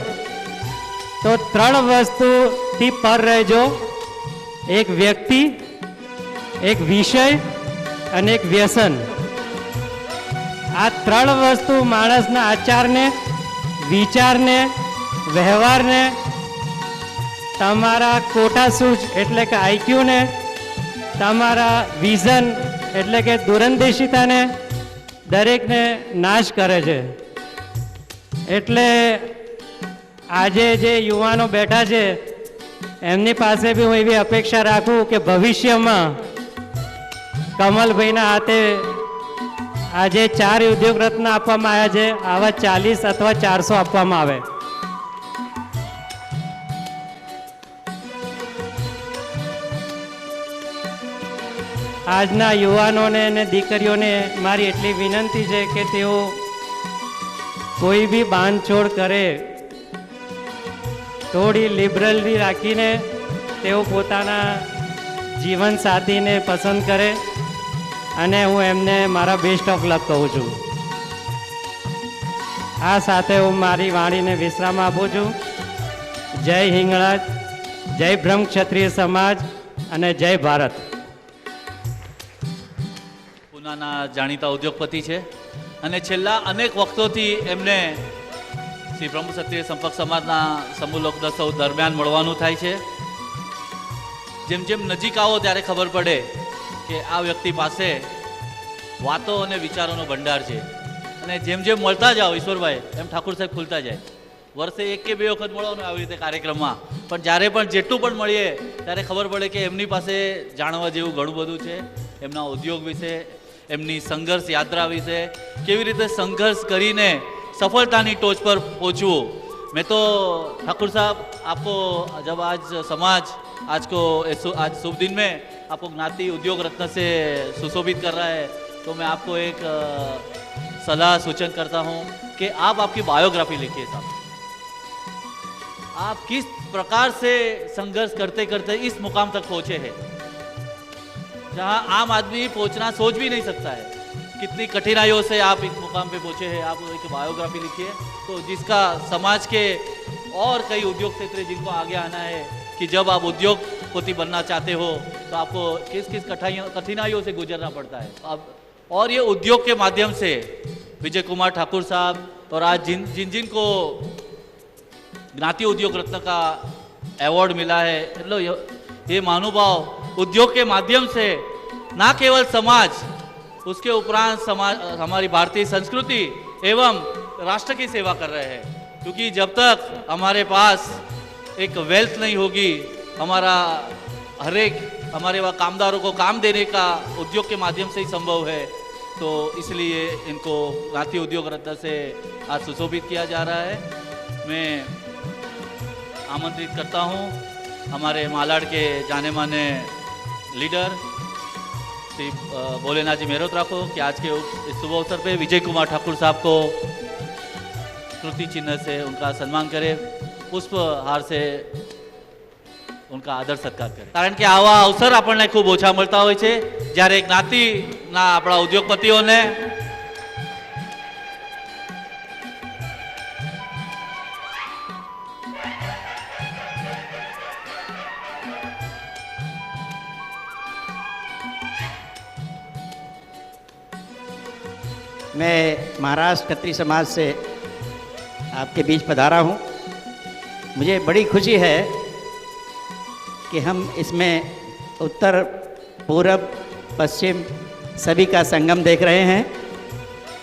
તો 3 વસ્તુથી પર રહેજો: એક વ્યક્તિ, એક વિષય અને એક વ્યસન. આ 3 વસ્તુ માણસના આચારને, વિચારને, વ્યવહારને, તમારા કોટા સૂઝ એટલે કે આઈક્યુને, તમારા વિઝન એટલે કે દૂરંદેશિતાને દરેકને નાશ કરે છે. એટલે આજે જે યુવાનો બેઠા છે એમની પાસે બી હું એવી અપેક્ષા રાખું કે ભવિષ્યમાં કમલભાઈના હાથે આજે 4 ઉદ્યોગ રત્ન આપવામાં આવ્યા છે, આવા 40 અથવા 400 આપવામાં આવે. આજના યુવાનોને અને દીકરીઓને મારી એટલી વિનંતી છે કે તેઓ કોઈ બી બાંધછોડ કરે, થોડી લિબરલી રાખીને તેઓ પોતાના જીવનસાથીને પસંદ કરે અને હું એમને મારા બેસ્ટ ઓફ લક કહું છું. આ સાથે હું મારી વાણીને વિશ્રામ આપું છું. જય હિંગળાજ, જય બ્રહ્મ ક્ષત્રિય સમાજ અને જય ભારત. પૂનાના જાણીતા ઉદ્યોગપતિ છે અને છેલ્લા અનેક વખતોથી એમને શ્રી બ્રહ્મ ક્ષત્રિય સંપર્ક સમાજના સમૂહ લોકદર્શવ દરમિયાન મળવાનું થાય છે. જેમ જેમ નજીક આવો ત્યારે ખબર પડે કે આ વ્યક્તિ પાસે વાતો અને વિચારોનો ભંડાર છે અને જેમ જેમ મળતા જાઓ ઈશ્વરભાઈ એમ ઠાકુર સાહેબ ખુલતા જાય. વર્ષે 1 કે 2 વખત મળવાનું આવી રીતે કાર્યક્રમમાં, પણ જ્યારે પણ જેટલું પણ મળીએ ત્યારે ખબર પડે કે એમની પાસે જાણવા જેવું ઘણું બધું છે. એમના ઉદ્યોગ વિશે, એમની સંઘર્ષ યાત્રા વિશે, કેવી રીતે સંઘર્ષ કરીને सफलतानी टोच पर पहुँचूँ. मैं तो ठाकुर साहब आपको जब आज समाज आज को आज शुभ दिन में आपको ज्ञाति उद्योग रत्न से सुशोभित कर रहा है तो मैं आपको एक सलाह सूचन करता हूँ कि आप आपकी बायोग्राफी लिखिए साहब. आप किस प्रकार से संघर्ष करते करते इस मुकाम तक पहुँचे हैं जहाँ आम आदमी पहुँचना सोच भी नहीं सकता है. कितनी कठिनाइयों से आप इस मुकाम पे पहुँचे हैं. आप एक बायोग्राफी लिखिए तो जिसका समाज के और कई उद्योग क्षेत्र जिनको आगे आना है कि जब आप उद्योगपति बनना चाहते हो तो आपको किस किस कठिनाइयों से गुजरना पड़ता है. अब और ये उद्योग के माध्यम से विजय कुमार ठाकुर साहब और आज जिन जिन को ज्ञाति उद्योग रत्न का अवार्ड मिला है, मतलब ये महानुभाव उद्योग के माध्यम से ना केवल समाज, उसके उपरांत समाज, हमारी भारतीय संस्कृति एवं राष्ट्र की सेवा कर रहे हैं. क्योंकि जब तक हमारे पास एक वेल्थ नहीं होगी, हमारा हर एक हमारे वहाँ कामदारों को काम देने का उद्योग के माध्यम से ही संभव है. तो इसलिए इनको ज्ञाति उद्योग रत्न से आज सुशोभित किया जा रहा है. मैं आमंत्रित करता हूँ हमारे मालाड के जाने माने लीडर श्री भोलेनाथ जी मेहरत राखो कि आज के इस शुभ अवसर पे विजय कुमार ठाकुर साहब को स्मृति चिन्ह से उनका सम्मान करे, पुष्प हार से उनका आदर सत्कार करे. कारण कि आवा अवसर આપણને ખૂબ ઓછા મળતા હોય છે જ્યારે જ્ઞાતિના આપણા ઉદ્યોગપતિઓને मैं महाराष्ट्र खत्री समाज से आपके बीच पधारा हूँ. मुझे बड़ी खुशी है कि हम इसमें उत्तर पूरब पश्चिम सभी का संगम देख रहे हैं।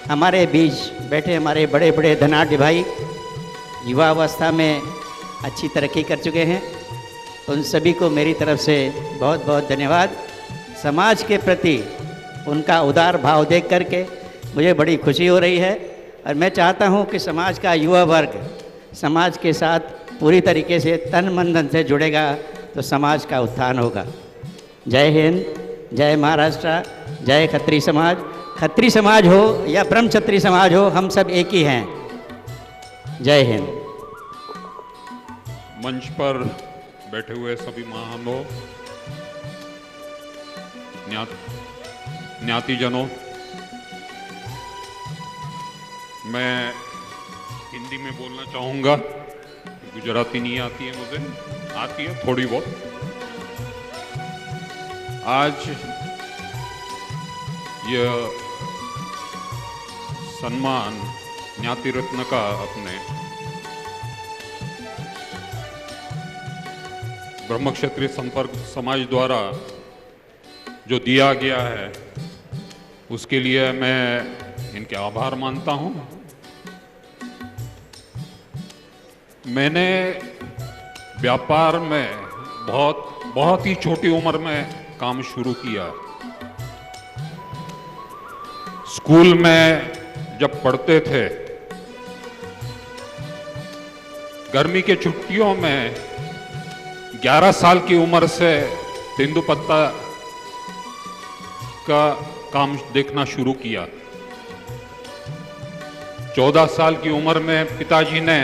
हमारे बीच बैठे हमारे बड़े बड़े धनाढ़ भाई युवावस्था में अच्छी तरक्की कर चुके हैं, उन सभी को मेरी तरफ से बहुत बहुत धन्यवाद। समाज के प्रति उनका उदार भाव देख करके मुझे बड़ी खुशी हो रही है और मैं चाहता हूं कि समाज का युवा वर्ग समाज के साथ पूरी तरीके से तन मन धन से जुड़ेगा तो समाज का उत्थान होगा। जय हिंद, जय महाराष्ट्र, जय खत्री समाज। खत्री समाज हो या ब्रह्मक्षत्री समाज हो, हम सब एक ही हैं। जय हिंद। मंच पर बैठे हुए सभी महानुभाव, ज्ञातिजनों, मैं हिंदी में बोलना चाहूँगा, गुजराती नहीं आती है मुझे, आती है थोड़ी बहुत। आज यह सम्मान ज्ञाति रत्न का अपने ब्रह्मक्षत्रिय संपर्क समाज द्वारा जो दिया गया है उसके लिए मैं इनके आभार मानता हूं। मैंने व्यापार में बहुत ही छोटी उम्र में काम शुरू किया। स्कूल में जब पढ़ते थे, गर्मी के छुट्टियों में 11 साल की उम्र से तेंदुपत्ता का काम देखना शुरू किया। 14 साल की उम्र में पिताजी ने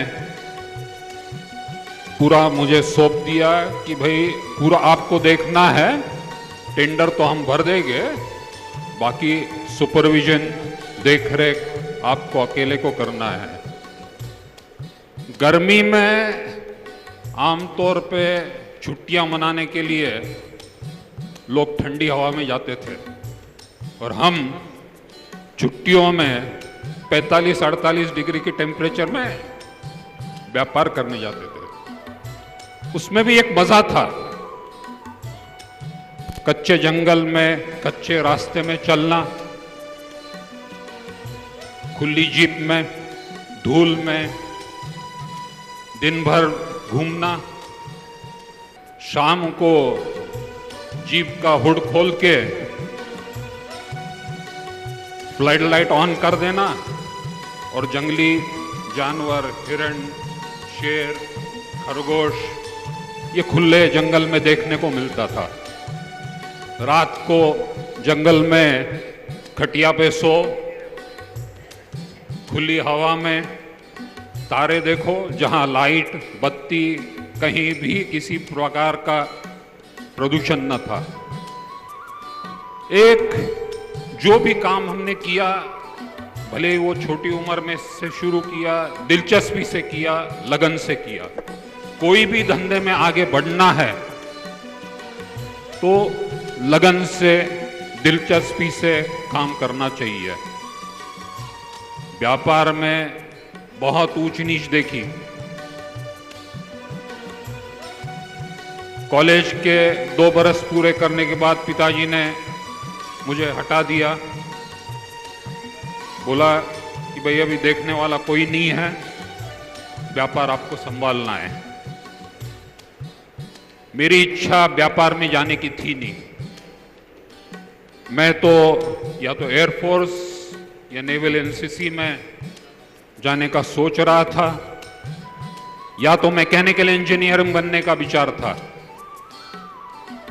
पूरा मुझे सौंप दिया कि भाई पूरा आपको देखना है, टेंडर तो हम भर देंगे, बाकी सुपरविजन देख रेख आपको अकेले को करना है। गर्मी में आमतौर पे छुट्टियां मनाने के लिए लोग ठंडी हवा में जाते थे और हम छुट्टियों में 45-48 डिग्री के टेम्परेचर में व्यापार करने जाते थे। उसमें भी एक मजा था, कच्चे जंगल में कच्चे रास्ते में चलना, खुली जीप में धूल में दिन भर घूमना, शाम को जीप का हुड खोल के फ्लड लाइट ऑन कर देना और जंगली जानवर, हिरण, शेर, खरगोश ये खुले जंगल में देखने को मिलता था। रात को जंगल में खटिया पे सो, खुली हवा में तारे देखो, जहां लाइट बत्ती कहीं भी किसी प्रकार का प्रदूषण न था। एक जो भी काम हमने किया, भले वो छोटी उम्र में से शुरू किया, दिलचस्पी से किया, लगन से किया। कोई भी धंधे में आगे बढ़ना है तो लगन से, दिलचस्पी से काम करना चाहिए। व्यापार में बहुत ऊंच नीच देखी। कॉलेज के 2 बरस पूरे करने के बाद पिताजी ने मुझे हटा दिया, बोला कि भाई अभी देखने वाला कोई नहीं है, व्यापार आपको संभालना है। मेरी इच्छा व्यापार में जाने की थी नहीं। मैं तो या तो एयरफोर्स या नेवल एनसीसी में जाने का सोच रहा था, या तो मैकेनिकल इंजीनियरिंग बनने का विचार था।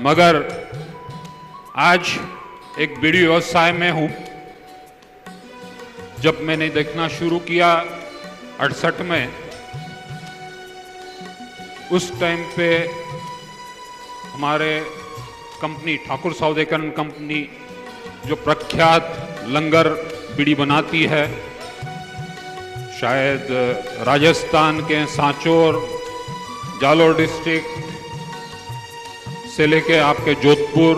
मगर आज एक बीड़ी व्यवसाय में हूं। जब मैंने देखना शुरू किया 68 में, उस टाइम पे हमारे कंपनी ठाकुर साउदेकन कंपनी जो प्रख्यात लंगर बीड़ी बनाती है, शायद राजस्थान के सांचौर, जालोर डिस्ट्रिक्ट से लेके आपके जोधपुर,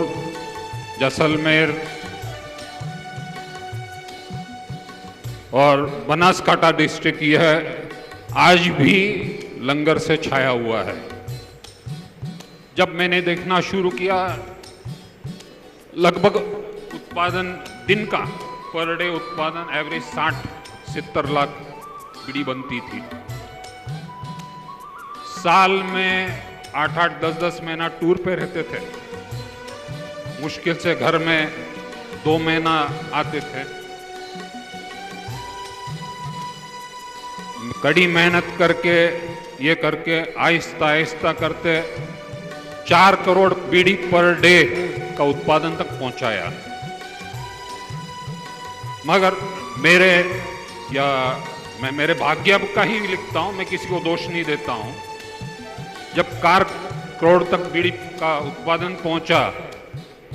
जैसलमेर और बनासकांठा डिस्ट्रिक्ट, यह आज भी लंगर से छाया हुआ है। जब मैंने देखना शुरू किया, लगभग उत्पादन दिन का पर डे उत्पादन एवरेज 60-70 लाख बीड़ी बनती थी। साल में 8-8, 10-10 महीना टूर पे रहते थे। मुश्किल से घर में 2 महीना आते थे। कड़ी मेहनत करके ये करके आहिस्ता आहिस्ता करते 4 करोड़ बीड़ी पर डे का उत्पादन तक पहुंचाया। मगर मैं मेरे भाग्य का ही लिखता हूं, मैं किसी को दोष नहीं देता हूं। जब 4 करोड़ तक बीड़ी का उत्पादन पहुंचा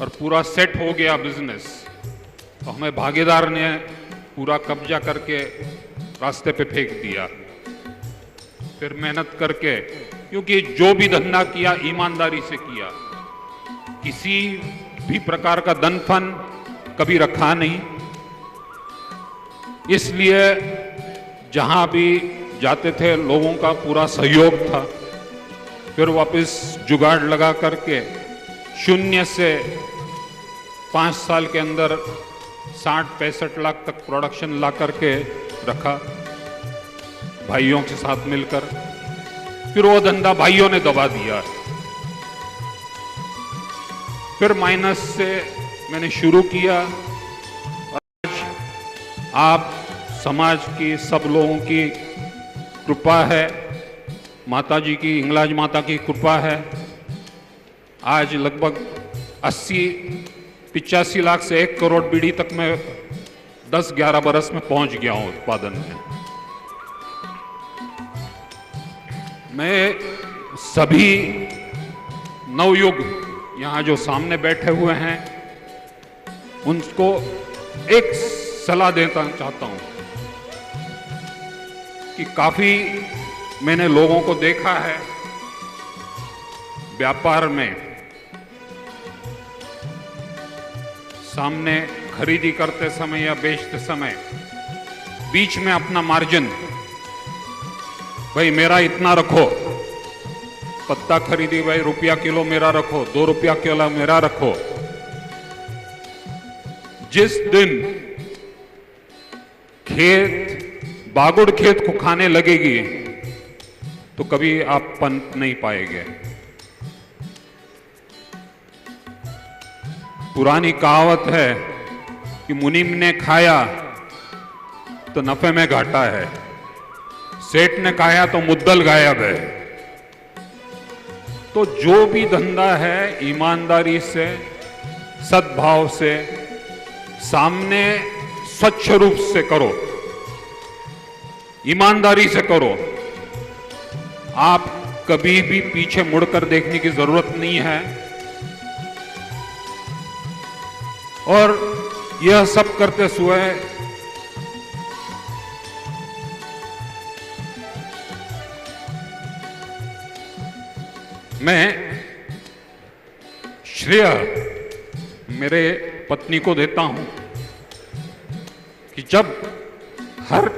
और पूरा सेट हो गया बिजनेस, तो हमें भागीदार ने पूरा कब्जा करके रास्ते पे फेंक दिया। फिर मेहनत करके, क्योंकि जो भी धंधा किया ईमानदारी से किया, किसी भी प्रकार का धन फन कभी रखा नहीं। इसलिए जहां भी जाते थे लोगों का पूरा सहयोग था। फिर वापस जुगाड़ लगा करके शून्य से 5 साल के अंदर 60-65 लाख तक प्रोडक्शन ला करके रखा भाइयों के साथ मिलकर। फिर वो धंधा भाइयों ने दबा दिया। फिर माइनस से मैंने शुरू किया। आज आप समाज की सब लोगों की कृपा है, माता जी की, हिंगलाज माता की कृपा है। आज लगभग 80-85 लाख से 1 करोड़ बीड़ी तक मैं 10-11 बरस में पहुंच गया हूं उत्पादन में। मैं सभी नवयुग यहाँ जो सामने बैठे हुए हैं उनको एक सलाह देना चाहता हूं कि काफी मैंने लोगों को देखा है व्यापार में, सामने खरीदी करते समय या बेचते समय बीच में अपना मार्जिन, भाई मेरा इतना रखो, पत्ता खरीदी भाई रुपया किलो मेरा रखो, 2 रुपया किलो मेरा रखो। जिस दिन बागुड़ खेत को खाने लगेगी तो कभी आप पनप नहीं पाएंगे। पुरानी कहावत है कि मुनीम ने खाया तो नफे में घाटा है, सेठ ने खाया तो मुद्दल गायब है। तो जो भी धंधा है ईमानदारी से, सद्भाव से, सामने स्वच्छ रूप से करो, ईमानदारी से करो। आप कभी भी पीछे मुड़कर देखने की जरूरत नहीं है। और यह सब करते हुए मैं श्रेय मेरे पत्नी को देता हूं कि जब हर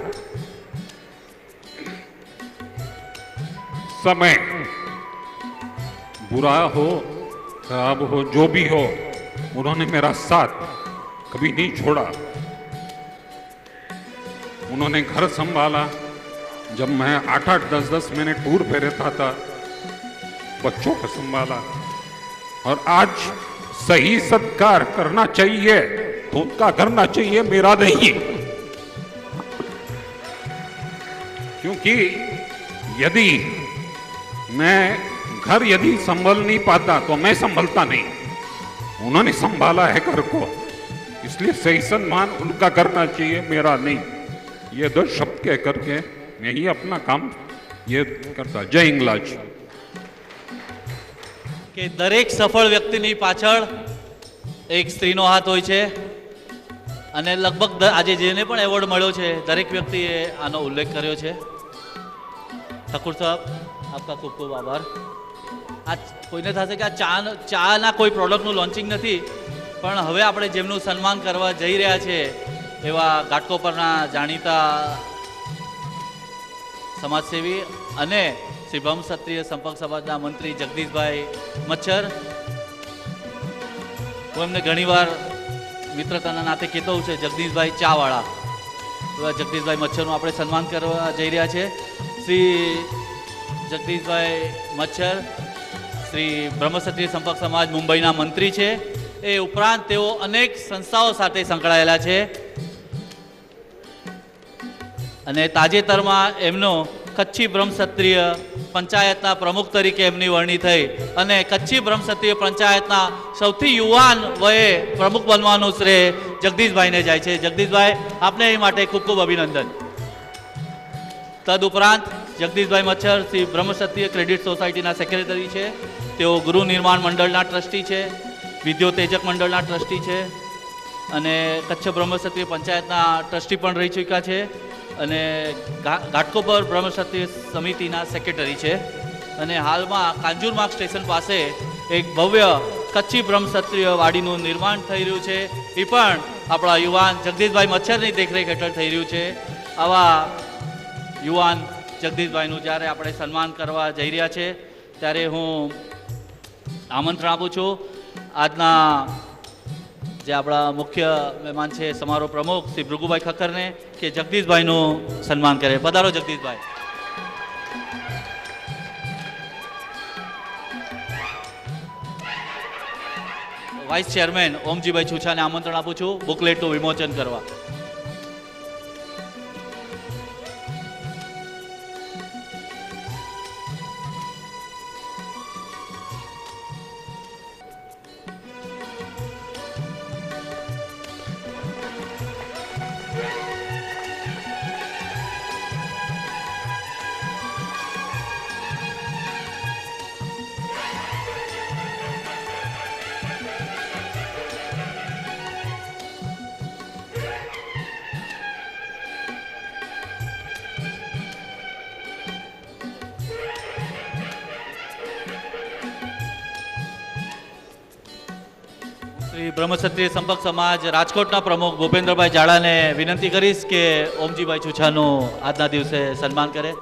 समय बुरा हो, खराब हो, जो भी हो, उन्होंने मेरा साथ कभी नहीं छोड़ा। उन्होंने घर संभाला। जब मैं 8-8, 10-10 महीने टूर पे रहता था, बच्चों को संभाला। और आज सही सत्कार करना चाहिए तो उनका करना चाहिए, मेरा नहीं। क्योंकि यदि मैं घर यदि संभल नहीं पाता तो मैं संभलता नहीं। उन्होंने संभाला है घर को, इसलिए सही सम्मान उनका करना चाहिए, मेरा नहीं। ये 2 शब्द कह करके मैं ही अपना काम ये करता। जय हिंगलाज। કે દરેક સફળ વ્યક્તિની પાછળ એક સ્ત્રીનો હાથ હોય છે અને લગભગ આજે જેને પણ એવોર્ડ મળ્યો છે દરેક વ્યક્તિએ આનો ઉલ્લેખ કર્યો છે। ઠાકુર સાહેબ, આપકા ખૂબ ખૂબ આભાર। આ કોઈને થશે કે આ ચાના કોઈ પ્રોડક્ટનું લોન્ચિંગ નથી, પણ હવે આપણે જેમનું સન્માન કરવા જઈ રહ્યા છે એવા ઘાટકોપરના જાણીતા સમાજસેવી અને શ્રી બ્રહ્મ ક્ષત્રિય સંપર્ક સમાજના મંત્રી જગદીશભાઈ મચ્છર. હું એમને ઘણીવાર મિત્રતાના નાતે કહેતો હોઉં છે જગદીશભાઈ ચાવાળા. એવા જગદીશભાઈ મચ્છરનું આપણે સન્માન કરવા જઈ રહ્યા છે. શ્રી જગદીશભાઈ મચ્છર શ્રી બ્રહ્મ ક્ષત્રિય સંપર્ક સમાજ મુંબઈના મંત્રી છે. એ ઉપરાંત તેઓ અનેક સંસ્થાઓ સાથે સંકળાયેલા છે અને તાજેતરમાં એમનો કચ્છી બ્રહ્મ ક્ષત્રિય પંચાયતના પ્રમુખ તરીકે એમની વરણી થઈ અને કચ્છી બ્રહ્મ ક્ષત્રિય પંચાયતના સૌથી યુવાન વયે પ્રમુખ બનવાનું શ્રેય જગદીશભાઈને જાય છે. જગદીશભાઈ, આપને એ માટે ખૂબ ખૂબ અભિનંદન. તદુપરાંત જગદીશભાઈ મચ્છર શ્રી બ્રહ્મ ક્ષત્રિય ક્રેડિટ સોસાયટીના સેક્રેટરી છે. તેઓ ગૃહ નિર્માણ મંડળના ટ્રસ્ટી છે, વિદ્યોતેજક મંડળના ટ્રસ્ટી છે અને કચ્છ બ્રહ્મ ક્ષત્રિય પંચાયતના ટ્રસ્ટી પણ રહી ચૂક્યા છે અને ઘાટકોપર બ્રહ્મ ક્ષત્રિય સમિતિના સેક્રેટરી છે. અને હાલમાં કાંજુરમાર્ગ સ્ટેશન પાસે એક ભવ્ય કચ્છી બ્રહ્મ ક્ષત્રિય વાડીનું નિર્માણ થઈ રહ્યું છે. એ પણ આપણા યુવાન જગદીશભાઈ મચ્છરની દેખરેખ હેઠળ થઈ રહ્યું છે. આવા યુવાન જગદીશભાઈનું જ્યારે આપણે સન્માન કરવા જઈ રહ્યા છે ત્યારે હું આમંત્રણ આપું છું આજના જે આપણા મુખ્ય મહેમાન છે સમારોહ પ્રમુખ શ્રી ભૃગુભાઈ ખક્કરને કે જગદીશભાઈનું સન્માન કરે. પધારો જગદીશભાઈ. વાઇસ ચેરમેન ઓમજીભાઈ છુછાને આમંત્રણ આપું છું બુકલેટનું વિમોચન કરવા. શ્રી બ્રહ્મ ક્ષત્રિય સંપર્ક સમાજ રાજકોટના પ્રમુખ ભૂપેન્દ્રભાઈ ઝાલાને વિનંતી કરીશ કે ઓમજીભાઈ છુછાનું આજના દિવસે સન્માન કરે.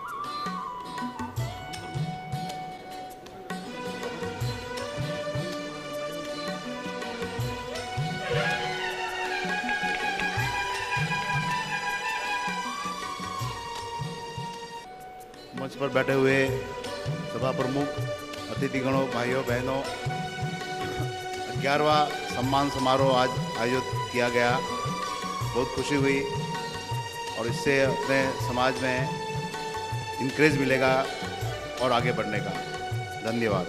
मंच पर बैठे हुए सभा प्रमुख, अतिथिगणों, भाइयों बहनों, 11वां सम्मान समारोह आज आयोजित किया गया. बहुत खुशी हुई और इससे अपने समाज में इंकरेज मिलेगा और आगे बढ़ने का. धन्यवाद.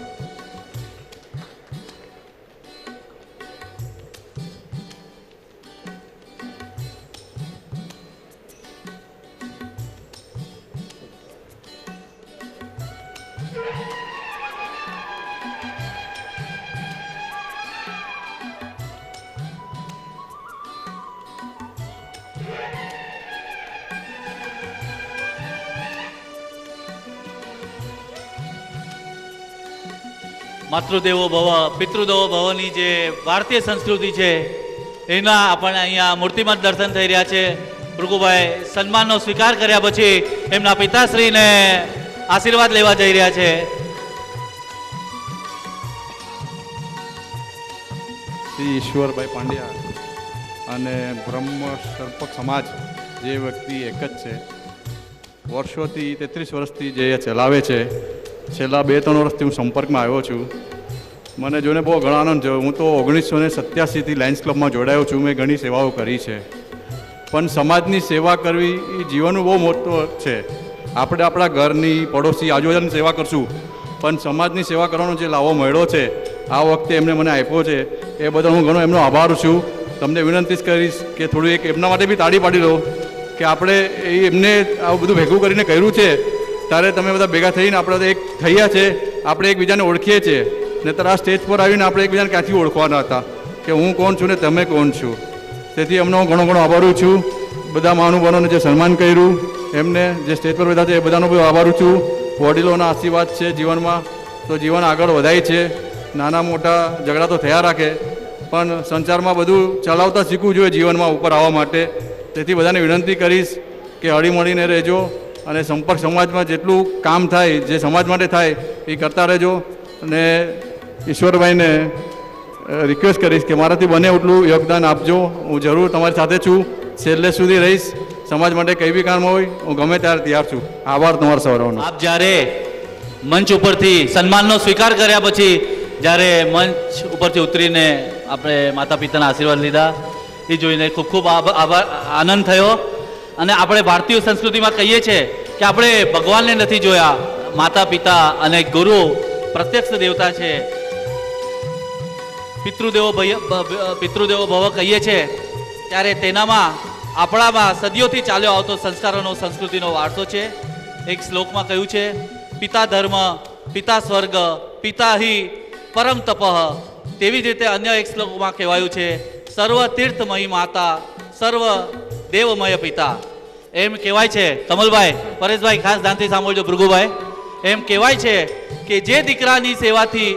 માતૃદેવો ભવ પિતૃદેવો ભવની જે ભારતીય સંસ્કૃતિ છે એના આપણને અહીંયા મૂર્તિમંત દર્શન થઈ રહ્યા છે. ભૃગુભાઈ સન્માનનો સ્વીકાર કર્યા પછી એમના પિતાશ્રીને આશીર્વાદ લેવા જઈ રહ્યા છે. શ્રી ઈશ્વરભાઈ પાંડ્યા અને બ્રહ્મ સંપર્ક સમાજ જે વ્યક્તિ એક જ છે, વર્ષોથી 33 વર્ષથી જે ચલાવે છે. છેલ્લા 2-3 વર્ષથી હું સંપર્કમાં આવ્યો છું. મને જોઈને બહુ ઘણો આનંદ થયો. હું તો 1987થી લાયન્સ ક્લબમાં જોડાયો છું. મેં ઘણી સેવાઓ કરી છે, પણ સમાજની સેવા કરવી એ જીવનનું બહુ મોટું છે. આપણે આપણા ઘરની, પડોશી, આજુબાજુની સેવા કરશું, પણ સમાજની સેવા કરવાનો જે લાવો મળ્યો છે આ વખતે એમને મને આપ્યો છે, એ બદલ હું ઘણો એમનો આભાર છું. તમને વિનંતી કરીશ કે થોડું એક એમના માટે બી તાળી પાડી દો કે આપણે એમને આવું બધું ભેગું કરીને કર્યું છે. ત્યારે તમે બધા ભેગા થઈને આપણે એક થયા છે, આપણે એકબીજાને ઓળખીએ છીએ. નહીંતર આ સ્ટેજ પર આવીને આપણે એકબીજાને ક્યાંથી ઓળખવાના હતા કે હું કોણ છું ને તમે કોણ છો. તેથી એમનો હું ઘણો આભારું છું. બધા મહાનુભાવોને જે સન્માન કર્યું એમને, જે સ્ટેજ પર બધા છે એ બધાનો બી આભારું છું. વડીલોના આશીર્વાદ છે જીવનમાં તો જીવન આગળ વધાય છે. નાના મોટા ઝઘડા તો થયા રાખે, પણ સંસારમાં બધું ચલાવતા શીખવું જોઈએ જીવનમાં ઉપર આવવા માટે. તેથી બધાને વિનંતી કરીશ કે હળીમળીને રહેજો અને સંપર્ક સમાજમાં જેટલું કામ થાય, જે સમાજ માટે થાય એ કરતા રહેજો. અને ઈશ્વરભાઈને રિક્વેસ્ટ કરીશ કે મારાથી બને એટલું યોગદાન આપજો. હું જરૂર તમારી સાથે છું, છેલ્લે સુધી રહીશ. સમાજ માટે કંઈ બી કામ હોય હું ગમે ત્યારે તૈયાર છું. આભાર તમારો સૌનો. આપ જ્યારે મંચ ઉપરથી સન્માનનો સ્વીકાર કર્યા પછી જ્યારે મંચ ઉપરથી ઉતરીને આપણે માતા પિતાના આશીર્વાદ લીધા, એ જોઈને ખૂબ ખૂબ આભાર, આનંદ થયો. અને આપણે ભારતીય સંસ્કૃતિમાં કહીએ છીએ કે આપણે ભગવાનને નથી જોયા, માતા પિતા અને ગુરુ પ્રત્યક્ષ દેવતા છે. પિતૃદેવો ભવ કહીએ છીએ ત્યારે તેનામાં આપણામાં સદીઓથી ચાલ્યો આવતો સંસ્કારોનો, સંસ્કૃતિનો વારસો છે. એક શ્લોકમાં કહ્યું છે, પિતા ધર્મ, પિતા સ્વર્ગ, પિતા હિ પરમ તપઃ. તેવી જ રીતે અન્ય એક શ્લોકમાં કહેવાયું છે, સર્વ તીર્થમયી માતા, સર્વ દેવમય પિતા. એમ કહેવાય છે, કમલભાઈ, પરેશભાઈ ખાસ ધ્યાનથી સાંભળજો, ભૃગુભાઈ, એમ કહેવાય છે કે જે દીકરાની સેવાથી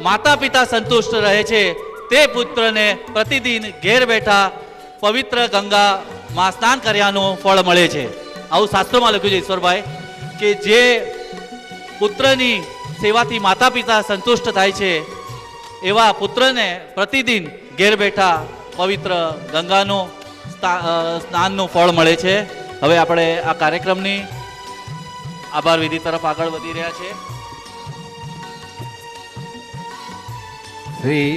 માતા પિતા સંતુષ્ટ રહે છે તે પુત્રને પ્રતિદિન ઘેર બેઠા પવિત્ર ગંગામાં સ્નાન કર્યાનું ફળ મળે છે. આવું શાસ્ત્રોમાં લખ્યું છે ઈશ્વરભાઈ, કે જે પુત્રની સેવાથી માતા પિતા સંતુષ્ટ થાય છે એવા પુત્રને પ્રતિદિન ઘેર બેઠા પવિત્ર ગંગાનું સ્નાનનું ફળ મળે છે. હવે આપણે આ કાર્યક્રમની આભાર વિધિ તરફ આગળ વધી રહ્યા છે. શ્રી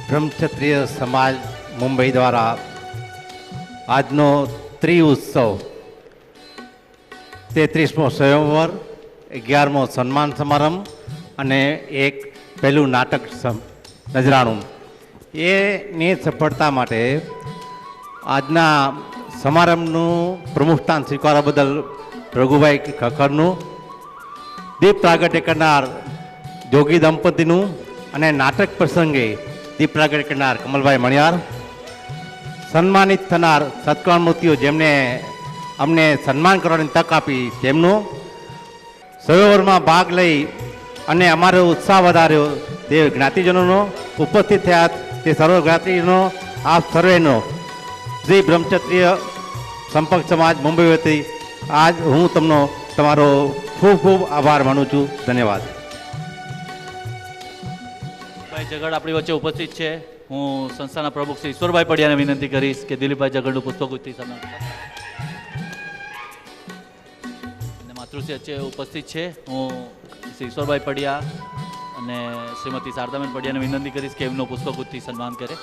બ્રહ્મક્ષત્રિય સમાજ મુંબઈ દ્વારા આજનો ત્રિઉત્સવ, 33મો સ્વયંવર, 11મો સન્માન સમારંભ અને એક પહેલું નાટક નજરાણું, એની સફળતા માટે આજના સમારંભનું પ્રમુખસ્થાન સ્વીકારવા બદલ રઘુભાઈ ખખરનું, દીપ પ્રાગટ્ય કરનાર જોગી દંપતીનું અને નાટક પ્રસંગે દીપ પ્રાગટ્ય કરનાર કમલભાઈ મણિયાર, સન્માનિત થનાર સત્કારમૂર્તિઓ જેમને અમને સન્માન કરવાની તક આપી તેમનું, સરોવરમાં ભાગ લઈ અને અમારો ઉત્સાહ વધાર્યો તે જ્ઞાતિજનોનો, ઉપસ્થિત થયા તે સર્વ જ્ઞાતિજનો, આપ સર્વેનો શ્રી બ્રહ્મક્ષત્રિય સંપર્ક સમાજ મુંબઈ વતી આજ હું તમારો ખૂબ ખૂબ આભાર માનું છું. ધન્યવાદ. ભાઈ ઝઘડ આપણી વચ્ચે ઉપસ્થિત છે. હું સંસ્થાના પ્રમુખ શ્રી ઈશ્વરભાઈ પડિયાને વિનંતી કરીશ કે દિલીપભાઈ ઝઘડનું પુષ્પગુચ્છથી સન્માન. અને માતૃશ્રી વચ્ચે ઉપસ્થિત છે. હું શ્રી ઈશ્વરભાઈ પડિયા અને શ્રીમતી શારદાબેન પડિયાને વિનંતી કરીશ કે એમનું પુષ્પગુચ્છથી સન્માન કરે.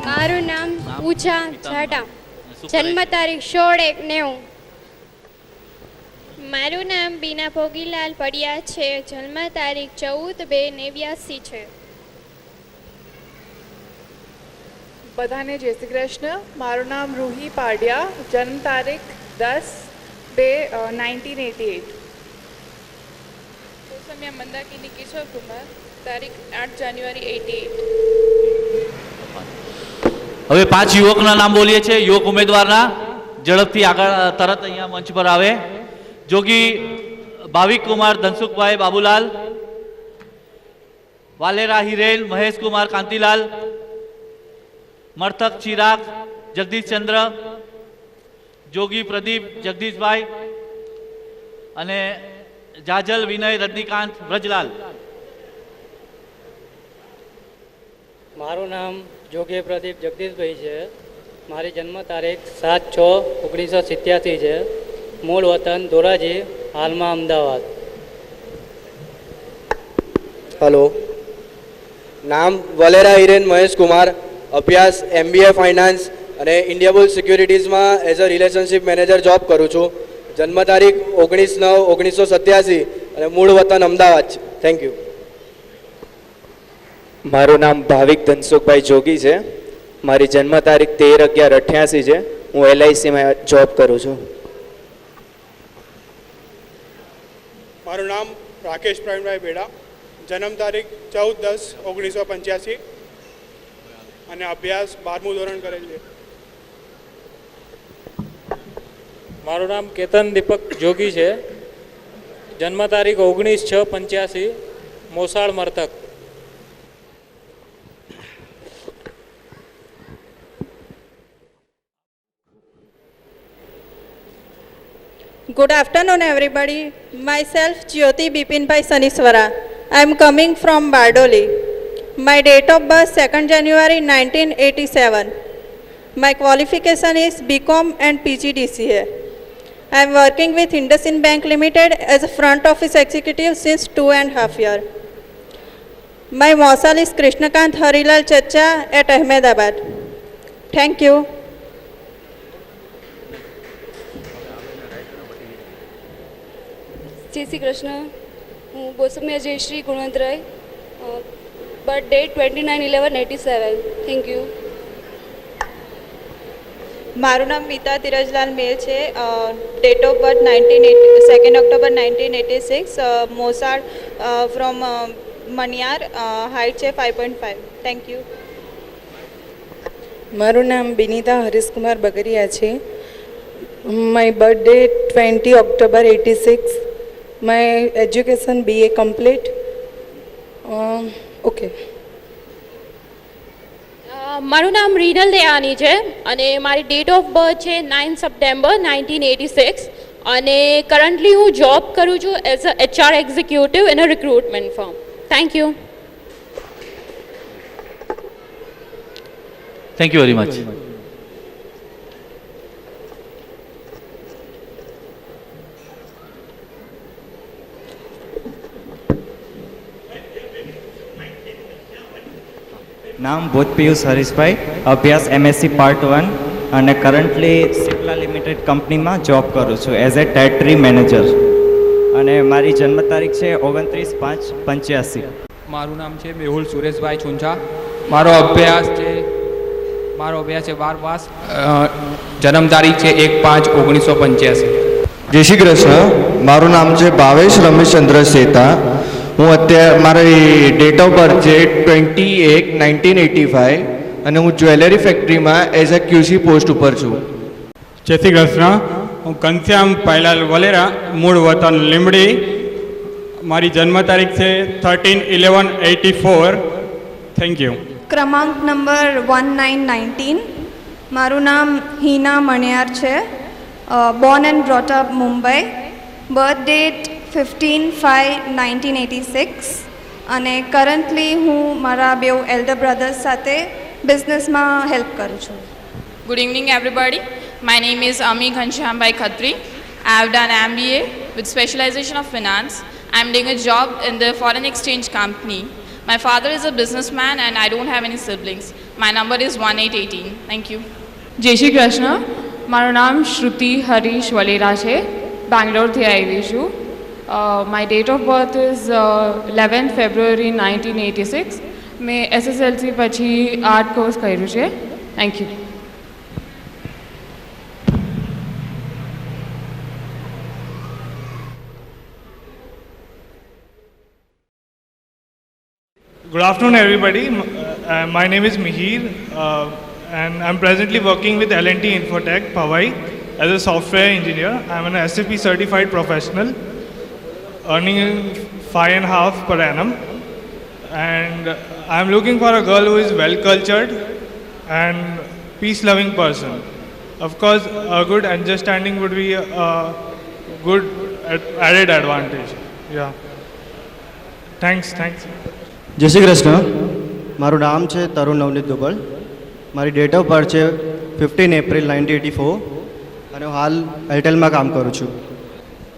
મારું નામ પૂજા જાડા, જન્મ તારીખ 16/1/90. મારું નામ બીના ભોગીલાલ પડિયા છે, જન્મ તારીખ 14/2/89 છે. બધાને જય શ્રી કૃષ્ણ. મારું નામ રૂહી પાડિયા, જન્મ તારીખ 10/2/1988. કોસમિયા મંદાકિની કિશોર કુમાર, તારીખ 8 જાન્યુઆરી 88. હવે 5 યુવકના નામ બોલીએ છીએ. યુવક ઉમેદવારના ઝડપથી આગળ તરત અહીંયા મંચ પર આવે. જોગી ભાવિક કુમાર ધનસુખભાઈ બાબુલાલ, વાલેરા હિરેન મહેશ કુમાર કાંતિલાલ, મર્થક ચિરાગ જગદીશચંદ્ર, જોગી પ્રદીપ જગદીશભાઈ અને જાજલ વિનય રજનીકાંત વ્રજલાલ. મારું નામ જોગી પ્રદીપ જગદીશભાઈ છે. મારી જન્મ તારીખ 7/6/1987 છે. મૂળ વતન ધોરાજી, હાલમાં અમદાવાદ. હલો, નામ વલેરા હિરેન મહેશ કુમાર, અભ્યાસ MBA ફાઇનાન્સ અને ઇન્ડિયાબુલ સિક્યુરિટીઝમાં as a relationship manager job કરું છું. જન્મ તારીખ 19/9/1987 અને મૂળ વતન અમદાવાદ છે. Thank you. મારું નામ ભાવિક ધનસુખભાઈ જોગી છે. મારી જન્મ તારીખ 13/11/88 છે. હું LICમાં જોબ કરું છું. મારું નામ રાકેશ પ્રવીણભાઈ બેડા, જન્મ તારીખ 14/10/1985 અને અભ્યાસ 12મું ધોરણ કરેલ છે. મારું નામ કેતન દીપક જોગી છે. જન્મ તારીખ 19/6/85, મોસાળ મર્તક. Good afternoon, everybody. Myself, Jyoti Bipinbhai Saniswara. I am coming from Bardoli. My date of birth 2nd January 1987. My qualification is BCom and PGDCA. I am working with IndusInd Bank Limited as a front office executive since 2.5 years. My Mosal is Krishnakant Harilal Chacha at Ahmedabad. Thank you. જય શ્રી કૃષ્ણ. હું Bosamia Jayshree Gunvantrai, birth date 29/11/87. Thank you. મારું નામ મીતા ધીરજલાલ મેલ છે. Date of birth 2nd October 1986. મોસાળ from Maniyar. Height છે 5.5. Thank you. મારું નામ બિનિતા હરીશકુમાર બગરિયા છે. My birth date 20 October 86. My education BA complete. Okay. મારું નામ રીનલ દયાની છે અને મારી ડેટ ઓફ બર્થ છે 9 સપ્ટેમ્બર 1986 અને કરન્ટલી હું જોબ કરું છું as a HR executive in a recruitment firm. Thank you. Thank you very much. નામ ભૂત પિયુષ હરીશભાઈ, અભ્યાસ MSc પાર્ટ 1 અને કરન્ટલી સિપ્લા લિમિટેડ કંપનીમાં જોબ કરું છું એઝ એ ટેરિટરી મેનેજર અને મારી જન્મ તારીખ છે 29/5/85. મારું નામ છે મેહુલ સુરેશભાઈ છુંછા. મારો અભ્યાસ છે 12 પાસ. જન્મ તારીખ છે 1/5/1985. જય શ્રી કૃષ્ણ. મારું નામ છે ભાવેશ રમેશચંદ્ર શેતા. હું અત્યારે મારી ડેટ ઓફ બર્થ છે 20/1/1985 અને હું જ્વેલરી ફેક્ટરીમાં એઝ અ QC પોસ્ટ ઉપર છું. જય શ્રી કૃષ્ણ. હું ઘનશ્યામ પાયલાલ વલેરા, મૂળ વતન લીંબડી. મારી જન્મ તારીખ છે 13/11/84. Thank you. ક્રમાંક નંબર 1919. મારું નામ હિના મણિયાર છે. Born and brought up Mumbai. Birth date 15/5/1986 અને કરન્ટલી હું મારા બે એલ્ડર બ્રધર્સ સાથે બિઝનેસમાં હેલ્પ કરું છું. Good evening, everybody. My name is Ami Ghanshyambai Khatri. I have done MBA with specialization of finance. I am doing a job in the foreign exchange company. My father is a businessman and I don't have any siblings. My number is 1818. Thank you. જય શ્રી કૃષ્ણ. મારું નામ શ્રુતિ હરીશ વલેરા છે. બેંગ્લોરથી આવી છું. My date of birth is 11 February 1986. મેં SSLC પછી art course કર્યું છે thank you. Good afternoon, everybody. My name is Mihir, and I'm presently working with L&T Infotech, Powai, as a software engineer. I'm an SAP certified professional, earning 5.5 per annum. And I'm looking for a girl who is well-cultured and peace-loving person. Of course, a good understanding would be a good added advantage. Yeah. Thanks. જય શ્રી કૃષ્ણ. મારું નામ છે તરુણ નવનીત દુબળ. મારી date of birth છે 15 April 1984 અને હું હાલ એરટેલમાં કામ કરું છું.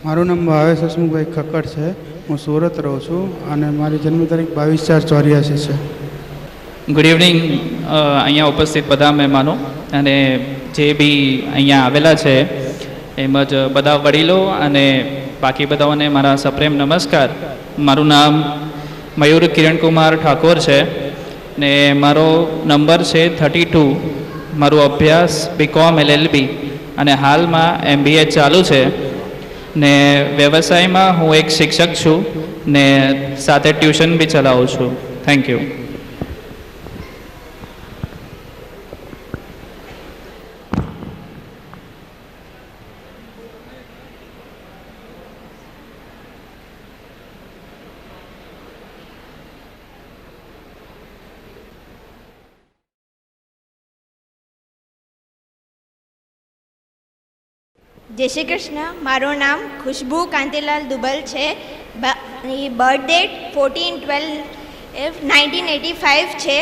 મારું નામ ભાવેશ હસમુખભાઈ ખક્કડ છે. હું સુરત રહું છું અને મારી જન્મ તારીખ 22/4/84 છે. ગુડ ઇવનિંગ અહીંયા ઉપસ્થિત બધા મહેમાનો અને જે બી અહીંયા આવેલા છે એમજ બધા વડીલો અને બાકી બધાઓને મારા સપ્રેમ નમસ્કાર. મારું નામ મયુર કિરણકુમાર ઠાકોર છે ને મારો નંબર છે 32. મારો અભ્યાસ BCom LLB અને હાલમાં MBA ચાલુ છે ને વ્યવસાયમાં હું એક શિક્ષક છું ને સાથે ટ્યુશન બી ચલાવું છું. Thank you. જય શ્રી કૃષ્ણ. મારું નામ ખુશ્બુ કાંતિલાલ દુબલ છે. બર્થ ડેટ 14/12/1985 છે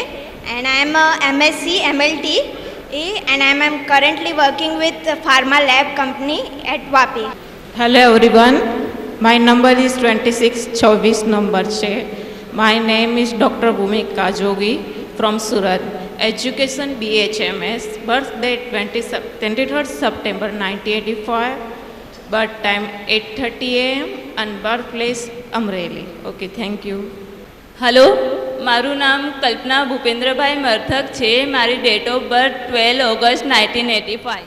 and I am a MSc MLT and I am currently working with Pharma Lab company at Vapi. Hello everyone. My number is 2624 number છે. My name is Dr. Bhumika Jogi from Surat. Education BHMS. Birth date 23rd September 1985. Birth time 8:30 AM and birthplace Amreli. Okay, thank you. Hello, મારું નામ કલ્પના ભૂપેન્દ્રભાઈ મરથક છે. મારી date of birth 12 August 1985.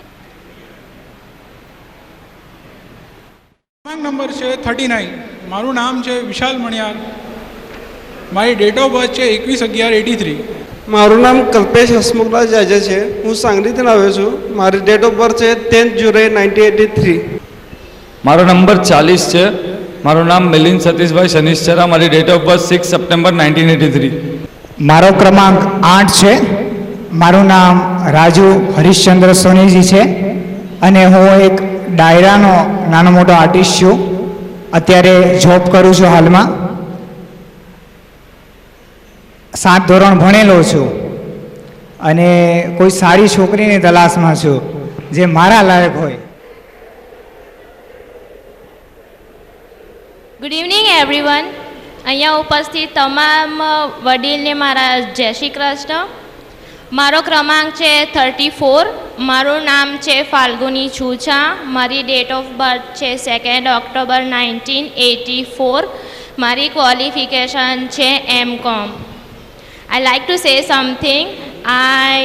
Number છે 39. મારું નામ છે વિશાલ મણિયાર. મારી ડેટ ઓફ બર્થ છે 21/11/83. મારું નામ કલ્પેશ હસમુખરાજ જાજે છે. હું સાંગલીથી આવ્યો છું. મારી ડેટ ઓફ બર્થ છે 10 જુલાઈ 1983. મારો નંબર 40 છે. મારું નામ મિલિંદ સતીશભાઈ શનિશ્ચરા. મારી ડેટ ઓફ બર્થ 6 સપ્ટેમ્બર 1983. મારો ક્રમાંક 8 છે. મારું નામ રાજુ હરીશચંદ્ર સોનીજી છે અને હું એક ડાયરાનો નાનો મોટો આર્ટિસ્ટ છું. અત્યારે જોબ કરું છું. હાલમાં 7 ધોરણ ભણેલો છું અને કોઈ સારી છોકરીની તલાશમાં છું જે મારા લાયક હોય. Good evening everyone. અહીંયા ઉપસ્થિત તમામ વડીલને મારા જય શ્રી કૃષ્ણ. મારો ક્રમાંક છે 34. મારું નામ છે ફાલ્ગુની છુછા. મારી ડેટ ઓફ બર્થ છે 2 ઓક્ટોબર 1984. મારી ક્વોલિફિકેશન છે MCom. I like to say something. I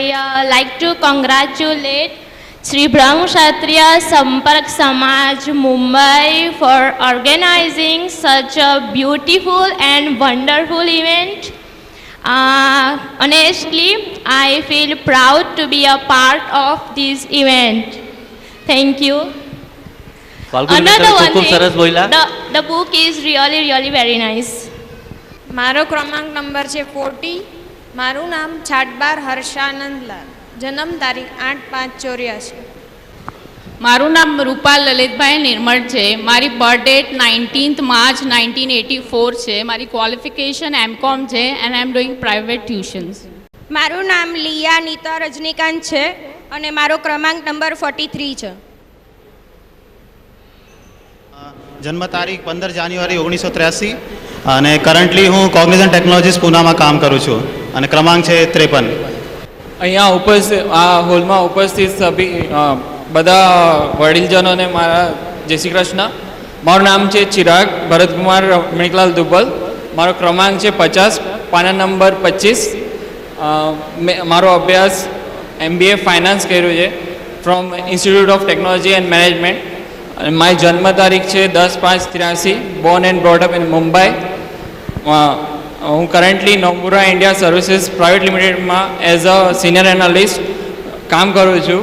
like to congratulate Sri Brahma Kshatriya Sampark Samaj Mumbai for organizing such a beautiful and wonderful event. Honestly, I feel proud to be a part of this event. Thank you. Another one thing, the book is really very nice. મારો ક્રમાંક number છે 40. મારું નામ છાટબાર હર્ષાનંદલાલ. જન્મ તારીખ 8/5/84. મારું નામ રૂપાલ લલિતભાઈ નિર્મળ છે. મારી બર્થ ડેટ 19th માર્ચ 1984 છે. મારી ક્વોલિફિકેશન MCom છે and I am doing private tuitions. મારું નામ લિયા નીતા રજનીકાંત છે અને મારો ક્રમાંક નંબર 43 છે. જન્મ તારીખ 15 જાન્યુઆરી 1983 અને કરન્ટલી હું કોગ્નિઝન્ટ ટેકનોલોજીસ પૂનામાં કામ કરું છું અને ક્રમાંક છે 53. અહીંયા ઉપસ્થિત આ હોલમાં ઉપસ્થિત સભી બધા વડીલજનોને મારા જય શ્રી કૃષ્ણ. મારું નામ છે ચિરાગ ભરતકુમાર રમણીકલાલ દુબલ. મારો ક્રમાંક છે 50, પાના નંબર 25. મારો અભ્યાસ MBA ફાઇનાન્સ કર્યું છે from institute of technology and management. અને મારી જન્મ તારીખ છે 10/5/83, born and brought up in Mumbai. હું currently Nomura India services private લિમિટેડમાં એઝ અ સિનિયર એનાલિસ્ટ કામ કરું છું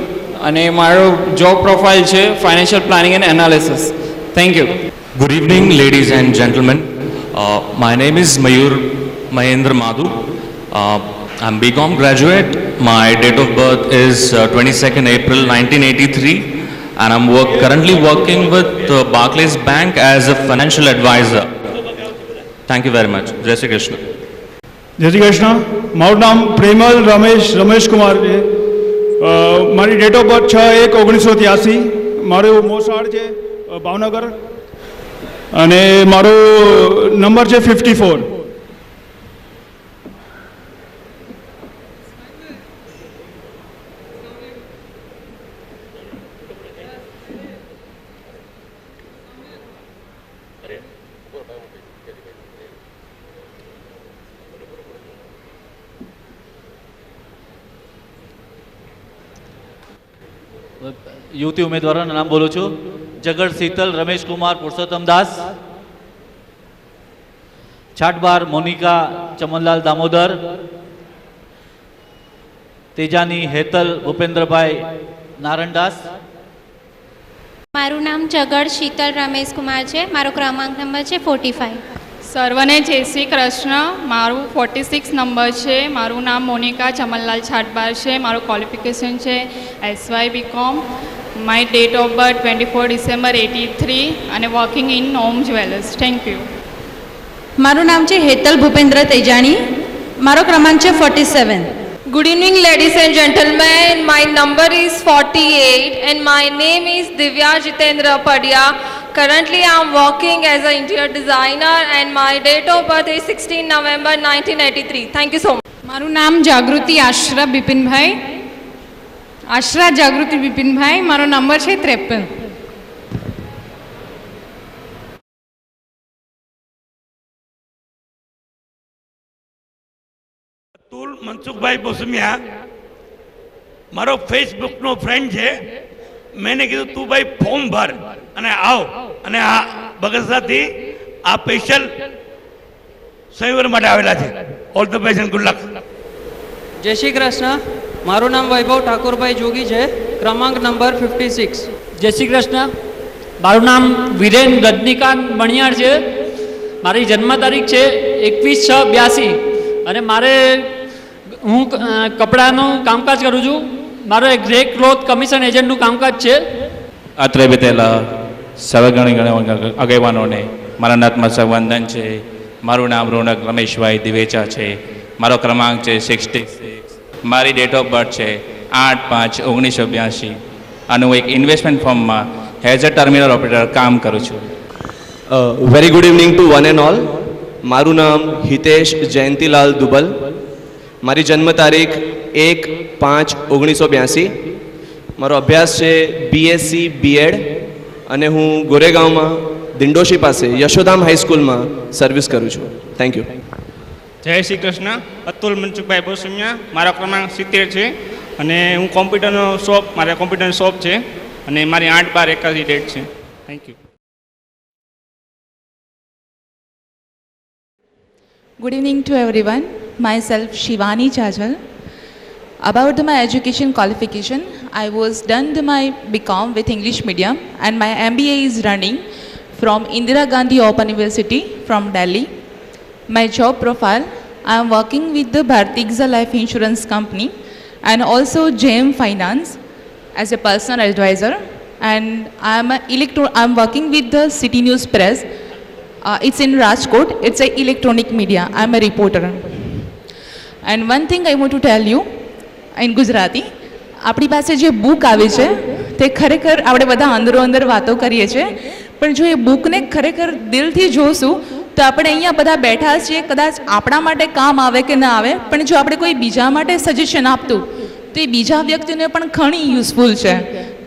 અને મારો જોબ પ્રોફાઇલ છે financial planning and analysis. Thank you. Good evening, ladies and gentlemen. My name is Mayur Mahendra Madhu. I'm BCom graduate. My date of birth is 22nd April 1983, and I'm currently working with Barclays Bank as a financial advisor. Thank you very much. Jai Shri Krishna. જય શ્રી કૃષ્ણ. મારું નામ પ્રેમલ રમેશ કુમાર છે. મારી date of birth 6/1/1983. મારું મોસાળ છે ભાવનગર અને મારો number છે 54. યુવતી ઉમેદવારોના નામ બોલું છું. જગડ શીતલ રમેશ કુમાર પુરુષોત્તમ દાસ, છાટબાર મોનિકા ચમનલાલ દામોદર, તેજાની હેતલ ભૂપેન્દ્રભાઈ નારણદાસ. મારું નામ જગડ શીતલ રમેશ કુમાર છે. મારો ક્રમાંક નંબર છે 45. સર્વને જય શ્રી કૃષ્ણ. મારું 46 નંબર છે. મારું નામ મોનિકા ચમનલાલ છાટબાર છે. મારું ક્વોલિફિકેશન છે SY BCom. My date of birth 24 December 83 અને working in Om jewellers. Thank you. મારું નામ છે હેતલ ભૂપેન્દ્ર તેજાણી. મારો ક્રમાંક છે 47. Good evening, ladies and gentlemen. My number is 48 and my name is Divya Jitendra Padya. Currently, I am working as an interior designer and my date of birth is 16 November 1983. Thank you so much. મારું નામ જાગૃતિ આશરા બિપિનભાઈ. આશરા જાગૃતિ બિપિનભાઈ. મારો number છે 53. અતુલ મનસુખભાઈ બોસમિયા મારો ફેસબુકનો friend છે. મેં કીધું તું ભાઈ ફોર્મ ભર અને આવ અને આ બગસરાથી આ સ્પેશિયલ સંયવર માટે આવેલા છે. All the best and good luck. જય શ્રી કૃષ્ણ. મારું નામ વૈભવ ઠાકોરભાઈ જોગી છે. ક્રમાંક નંબર 56. જય શ્રી કૃષ્ણ. મારું નામ વિરેન રજનીકાંત મણિયાર છે. મારી જન્મ તારીખ છે 21/6/82 અને હું કપડાનું કામકાજ કરું છું. મારો એક ગ્રે ક્લોથ કમિશન એજન્ટનું કામકાજ છે. અત્રે બેતેલા સર્વગણ આગેવાનોને મારા નતમસ્તક વંદન છે. મારું નામ રોનક રમેશભાઈ દિવેચા છે. મારો ક્રમાંક છે 66. મારી ડેટ ઓફ બર્થ છે 8/5/1982 અને હું એક ઇન્વેસ્ટમેન્ટ ફર્મમાં એઝ અ ટર્મિનલ ઓપરેટર કામ કરું છું. Very good evening to one and all. મારું નામ હિતેશ જયંતિલાલ દુબલ. મારી જન્મ તારીખ 1/5/1982. મારો અભ્યાસ છે BSc BEd અને હું ગોરેગાંવમાં દિંડોશી પાસે યશોધામ હાઈસ્કૂલમાં સર્વિસ કરું છું. Thank you. જય શ્રી કૃષ્ણ. અતુલ મનસુખભાઈ બોસમિયા. મારો ક્રમાંક 70 છે અને હું મારા કોમ્પ્યુટરનો શોપ છે અને મારી 8/12/81 ડેટ છે. Thank you. Good evening to everyone. Myself Shivani Chajal. About my education qualification, I was done my BCom with English medium and my MBA is running from Indira Gandhi Open University from Delhi. My job profile, I am working with the Bhartigza Life Insurance Company and also JM Finance as a personal advisor, and I am working with the City News Press. It's in Rajkot. It's a electronic media. I'm a reporter. And one thing I want to tell you in Gujarati, આપણી પાસે જે book આવી છે તે ખરેખર આપણે બધા અંદરો અંદર વાતો કરીએ છીએ, પણ જો એ બુકને ખરેખર દિલથી જોશું તો આપણે અહીંયા બધા બેઠા છીએ, કદાચ આપણા માટે કામ આવે કે ના આવે, પણ જો આપણે કોઈ બીજા માટે સજેશન આપતું તો એ બીજા વ્યક્તિને પણ ઘણી યુઝફુલ છે.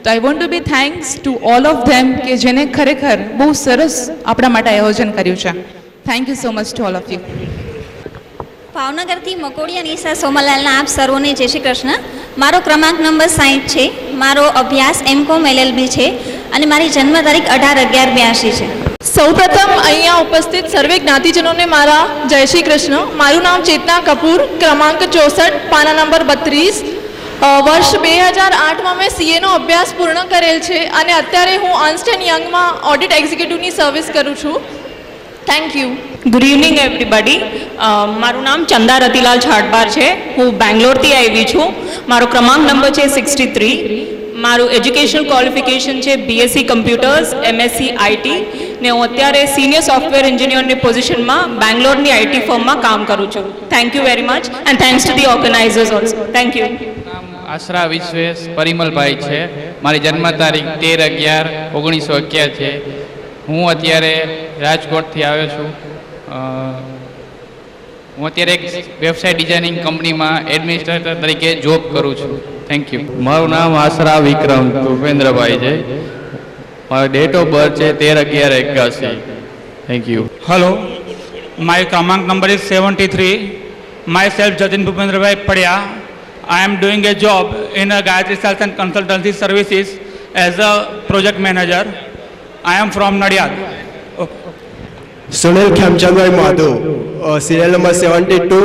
તો I want to be thanks to all of them કે જેને ખરેખર બહુ સરસ આપણા માટે આયોજન કર્યું છે. Thank you so much to all of you. ભાવનગરથી મકોડિયા નિશા સોમલાલના આપ સર્વોને જય શ્રી કૃષ્ણ. મારો ક્રમાંક નંબર 60 છે. મારો અભ્યાસ M.Com LLB છે અને મારી જન્મ તારીખ 18/11/82 છે. સૌપ્રથમ અહીંયા ઉપસ્થિત સર્વે જ્ઞાતિજનોને મારા જય શ્રી કૃષ્ણ. મારું નામ ચેતના કપૂર, ક્રમાંક 64, પાના નંબર 32. વર્ષ 2008માં મેં સીએનો અભ્યાસ પૂર્ણ કરેલ છે અને અત્યારે હું અર્ન્સ્ટ એન્ડ યંગમાં ઓડિટ એક્ઝિક્યુટિવની સર્વિસ કરું છું. Thank you. Good evening everybody. મારું નામ ચંદા રતિલાલ છાટબાર છે. હું બેંગ્લોરથી આવી છું. મારો ક્રમાંક નંબર છે 63. મારું એજ્યુકેશન ક્વોલિફિકેશન છે બીએસસી કમ્પ્યુટર્સ, એમએસસી આઈટી ને હું અત્યારે સિનિયર સોફ્ટવેર એન્જિનિયરની પોઝિશનમાં બેંગ્લોરની આઈટી ફર્મમાં કામ કરું છું. Thank you very much and thanks to the organisers also. Thank you. Ashra Vishwesh Parimalbhai છે. મારી જન્મ તારીખ 13/11/1981 છે. હું અત્યારે રાજકોટથી આવ્યો છું. હું અત્યારે એક વેબસાઇટ ડિઝાઇનિંગ કંપનીમાં એડમિનિસ્ટ્રેટર તરીકે જોબ કરું છું. Thank you. મારું નામ આશરા વિક્રમ ભૂપેન્દ્રભાઈ છે. મારો ડેટ ઓફ બર્થ છે 13/11/81. Thank you. Hello, my Kramank number is 73. Myself Jatin Bhupendra Padya. I am doing a job in a Gayatri Sales and Consultancy Services as a project manager. I am from Nadiad. Sunil Khamchandbhai Madhu, serial number 72,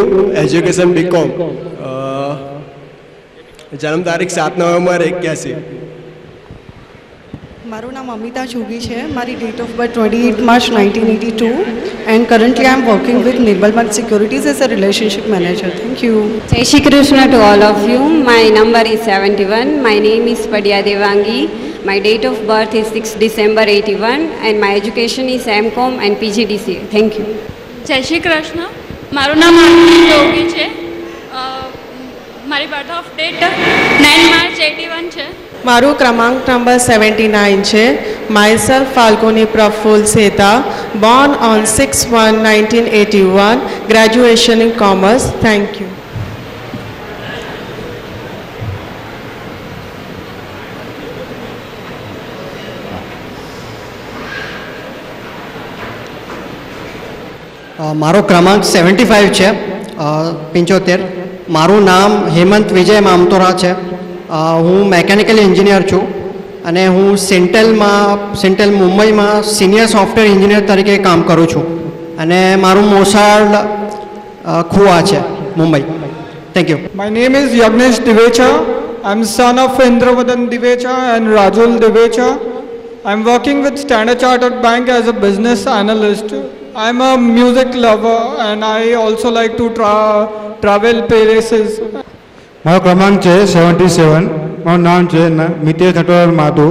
education BCom. જન્મ તારીખ 7 November 81. મારું નામ અમિતા જોગી છે. મારી date of birth 28 March 1982 and currently I am working with Nirmal mart securities as a relationship manager. Thank you. Jai Shri Krishna to all of you. My number is 71. My name is Padia Devangi. My date of birth is 6 December 81 and my education is M.Com and PGDCA. Thank you. જય શ્રી કૃષ્ણ. મારું નામ આરતી જોગી છે. મારી birth of date 9 March 81 છે. મારું ક્રમાંક number 79 છે. Myself Falguni Praful Seta, born on 6/1/1981, graduation in commerce. Thank you. મારો ક્રમાંક 75 છે, 75. મારું નામ હેમંત વિજય મામતોરા છે. હું મેકેનિકલ એન્જિનિયર છું અને હું સેન્ટેલ મુંબઈમાં સિનિયર સોફ્ટવેર એન્જિનિયર તરીકે કામ કરું છું અને મારું મોસાળ ખુવા છે, Mumbai. Thank you. My name is Yagnesh Divecha. I'm son of Indravadan Divecha and Rajul Divecha. I'm working with Standard Chartered Bank as a business analyst. I'm a music lover and I also like to travel places. મારો ક્રમાંક છે 77. મારું નામ છે મિતેશ નટવર માધુ.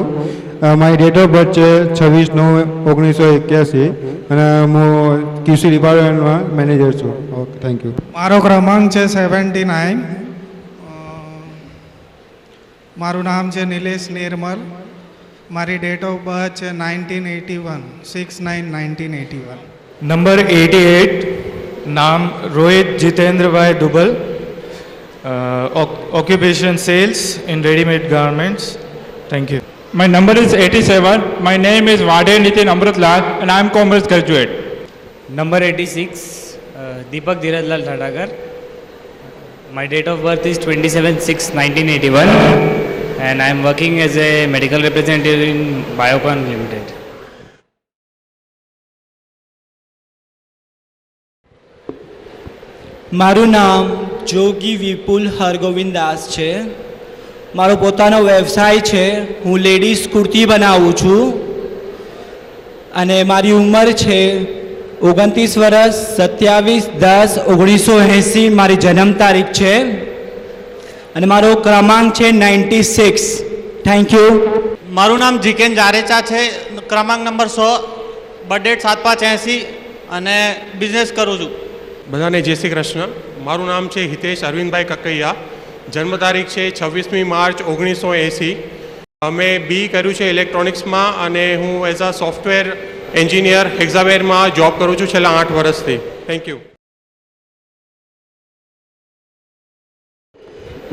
મારી date of birth છે 26/9/1981 અને હું QC ડિપાર્ટમેન્ટમાં મેનેજર છું. Okay, thank you. મારો ક્રમાંક છે 79. મારું નામ છે નિલેશ નિર્મલ. મારી ડેટ ઓફ બર્થ છે 1981, 6/9/1981. નંબર 88. નામ Rohit જીતેન્દ્રભાઈ દુબલ. Occupation sales in ready-made garments. Thank you. My number is 87. My name is Vade Nitin Amritlal and I am commerce graduate. Number 86. Deepak Dhirajlal Thadagar. My date of birth is 27/6/1981 and I am working as a medical representative in Biocon Limited. મારું નામ જોગી વિપુલ હરગોવિંદ દાસ છે. મારો પોતાનો વ્યવસાય છે. હું ladies kurti બનાવું છું અને મારી ઉંમર છે 29 વર્ષ, 27/10/1980 મારી જન્મ તારીખ છે અને મારો ક્રમાંક છે 96. Thank you. મારું નામ જીકેન જારેચા છે. ક્રમાંક નંબર 100, બર્થ ડેટ 7/5/80 અને બિઝનેસ કરું છું. બધાને જય શ્રી કૃષ્ણ. મારું નામ છે હિતેશ અરવિંદભાઈ કકૈયા. જન્મ તારીખ છે 26 માર્ચ 1980. મેં BE કર્યું છે ઇલેક્ટ્રોનિક્સમાં અને હું એઝ અ સોફ્ટવેર એન્જિનિયર હેક્ઝાવેરમાં જોબ કરું છું છેલ્લા 8 વર્ષથી. Thank you.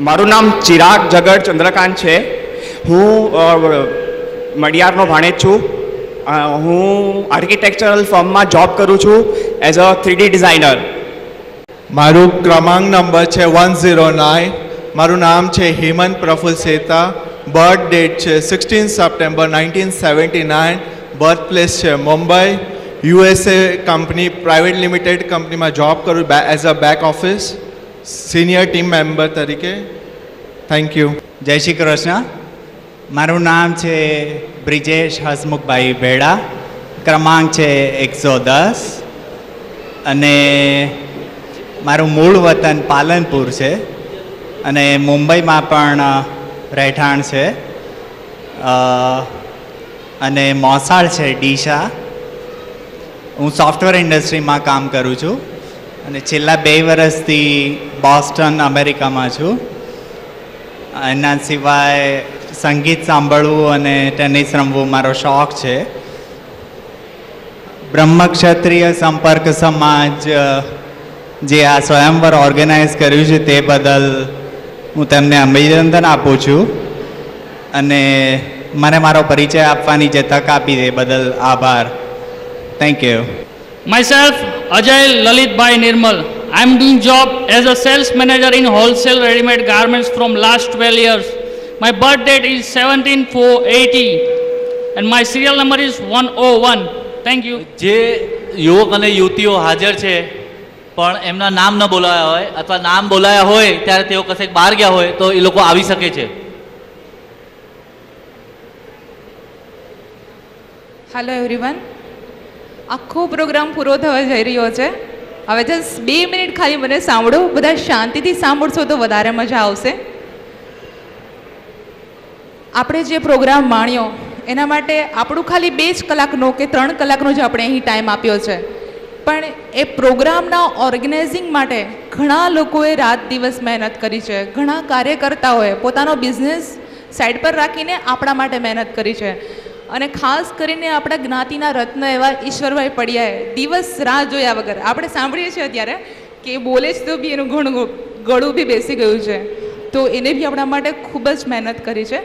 મારું નામ ચિરાગ જગડ ચંદ્રકાંત છે. હું મડિયારનો ભાણેજ છું. હું આર્કિટેક્ચરલ ફર્મમાં જોબ કરું છું એઝ અ 3D ડિઝાઇનર. મારું ક્રમાંક નંબર છે 109. મારું નામ છે હેમંત પ્રફુલ સેતા. બર્થ ડેટ છે 16 સપ્ટેમ્બર 1979. બર્થ પ્લેસ છે Mumbai. USA company private limited કંપનીમાં જોબ કરું as a back office senior team member તરીકે. Thank you. જય શ્રી કૃષ્ણ. મારું નામ છે બ્રિજેશ હસમુખભાઈ ભેડા. ક્રમાંક છે 110 અને મારું મૂળ વતન પાલનપુર છે અને મુંબઈમાં પણ રહેઠાણ છે અને મોસાળ છે ડીશા. હું સોફ્ટવેર ઇન્ડસ્ટ્રીમાં કામ કરું છું અને છેલ્લા 2 વર્ષથી બોસ્ટન અમેરિકામાં છું. એના સિવાય સંગીત સાંભળવું અને ટેનિસ રમવું મારો શોખ છે. બ્રહ્મક્ષત્રિય સંપર્ક સમાજ જે આ સ્વયંવર ઓર્ગેનાઇઝ કર્યું છે તે બદલ હું તેમને અભિનંદન આપું છું અને મને મારો પરિચય આપવાની જે તક આપી તે બદલ આભાર. Thank you. Myself, Ajay Lalitbhai Nirmal. I am doing job as a sales manager in wholesale ready-made garments from last 12 years. My birth date is 17/4/80 and my serial number is 101. Thank you. જે યુવક અને યુવતીઓ હાજર છે પણ એમના નામ ન બોલાયા હોય અથવા નામ બોલાયા હોય ત્યારે તેઓ કશેક બહાર ગયા હોય તો એ લોકો આવી શકે છે. Hello everyone. આખો પ્રોગ્રામ પૂરો થવા જઈ રહ્યો છે. હવે જસ્ટ 2 મિનિટ ખાલી મને સાંભળો. બધા શાંતિથી સાંભળશો તો વધારે મજા આવશે. આપણે જે પ્રોગ્રામ માણ્યો એના માટે આપણું ખાલી 2 જ કલાકનો કે 3 કલાકનો જ આપણે અહીં ટાઈમ આપ્યો છે, પણ એ પ્રોગ્રામના ઓર્ગેનાઇઝિંગ માટે ઘણા લોકોએ રાત દિવસ મહેનત કરી છે. ઘણા કાર્યકર્તાઓએ પોતાનો બિઝનેસ સાઈડ પર રાખીને આપણા માટે મહેનત કરી છે અને ખાસ કરીને આપણા જ્ઞાતિના રત્ન એવા ઈશ્વરભાઈ પડિયાએ દિવસ રાત જોયા વગર, આપણે સાંભળીએ છીએ અત્યારે કે બોલે જ તો બી એનું ગળું બી બેસી ગયું છે, તો એને બી આપણા માટે ખૂબ જ મહેનત કરી છે.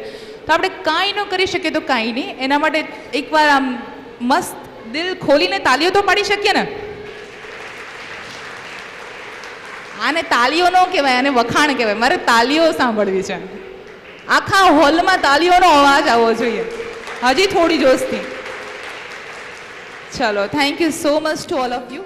તો આપણે કાંઈ ન કરી શકીએ તો કાંઈ નહીં, એના માટે એકવાર આમ મસ્ત દિલ ખોલીને તાલીઓ તો પાડી શકીએ ને. આને તાલીઓ ન કહેવાય, આને વખાણ કહેવાય. મારે તાલીઓ સાંભળવી છે. આખા હોલમાં તાલીઓનો અવાજ આવવો જોઈએ. હજી થોડી જોશથી. ચલો, thank you so much to all of you.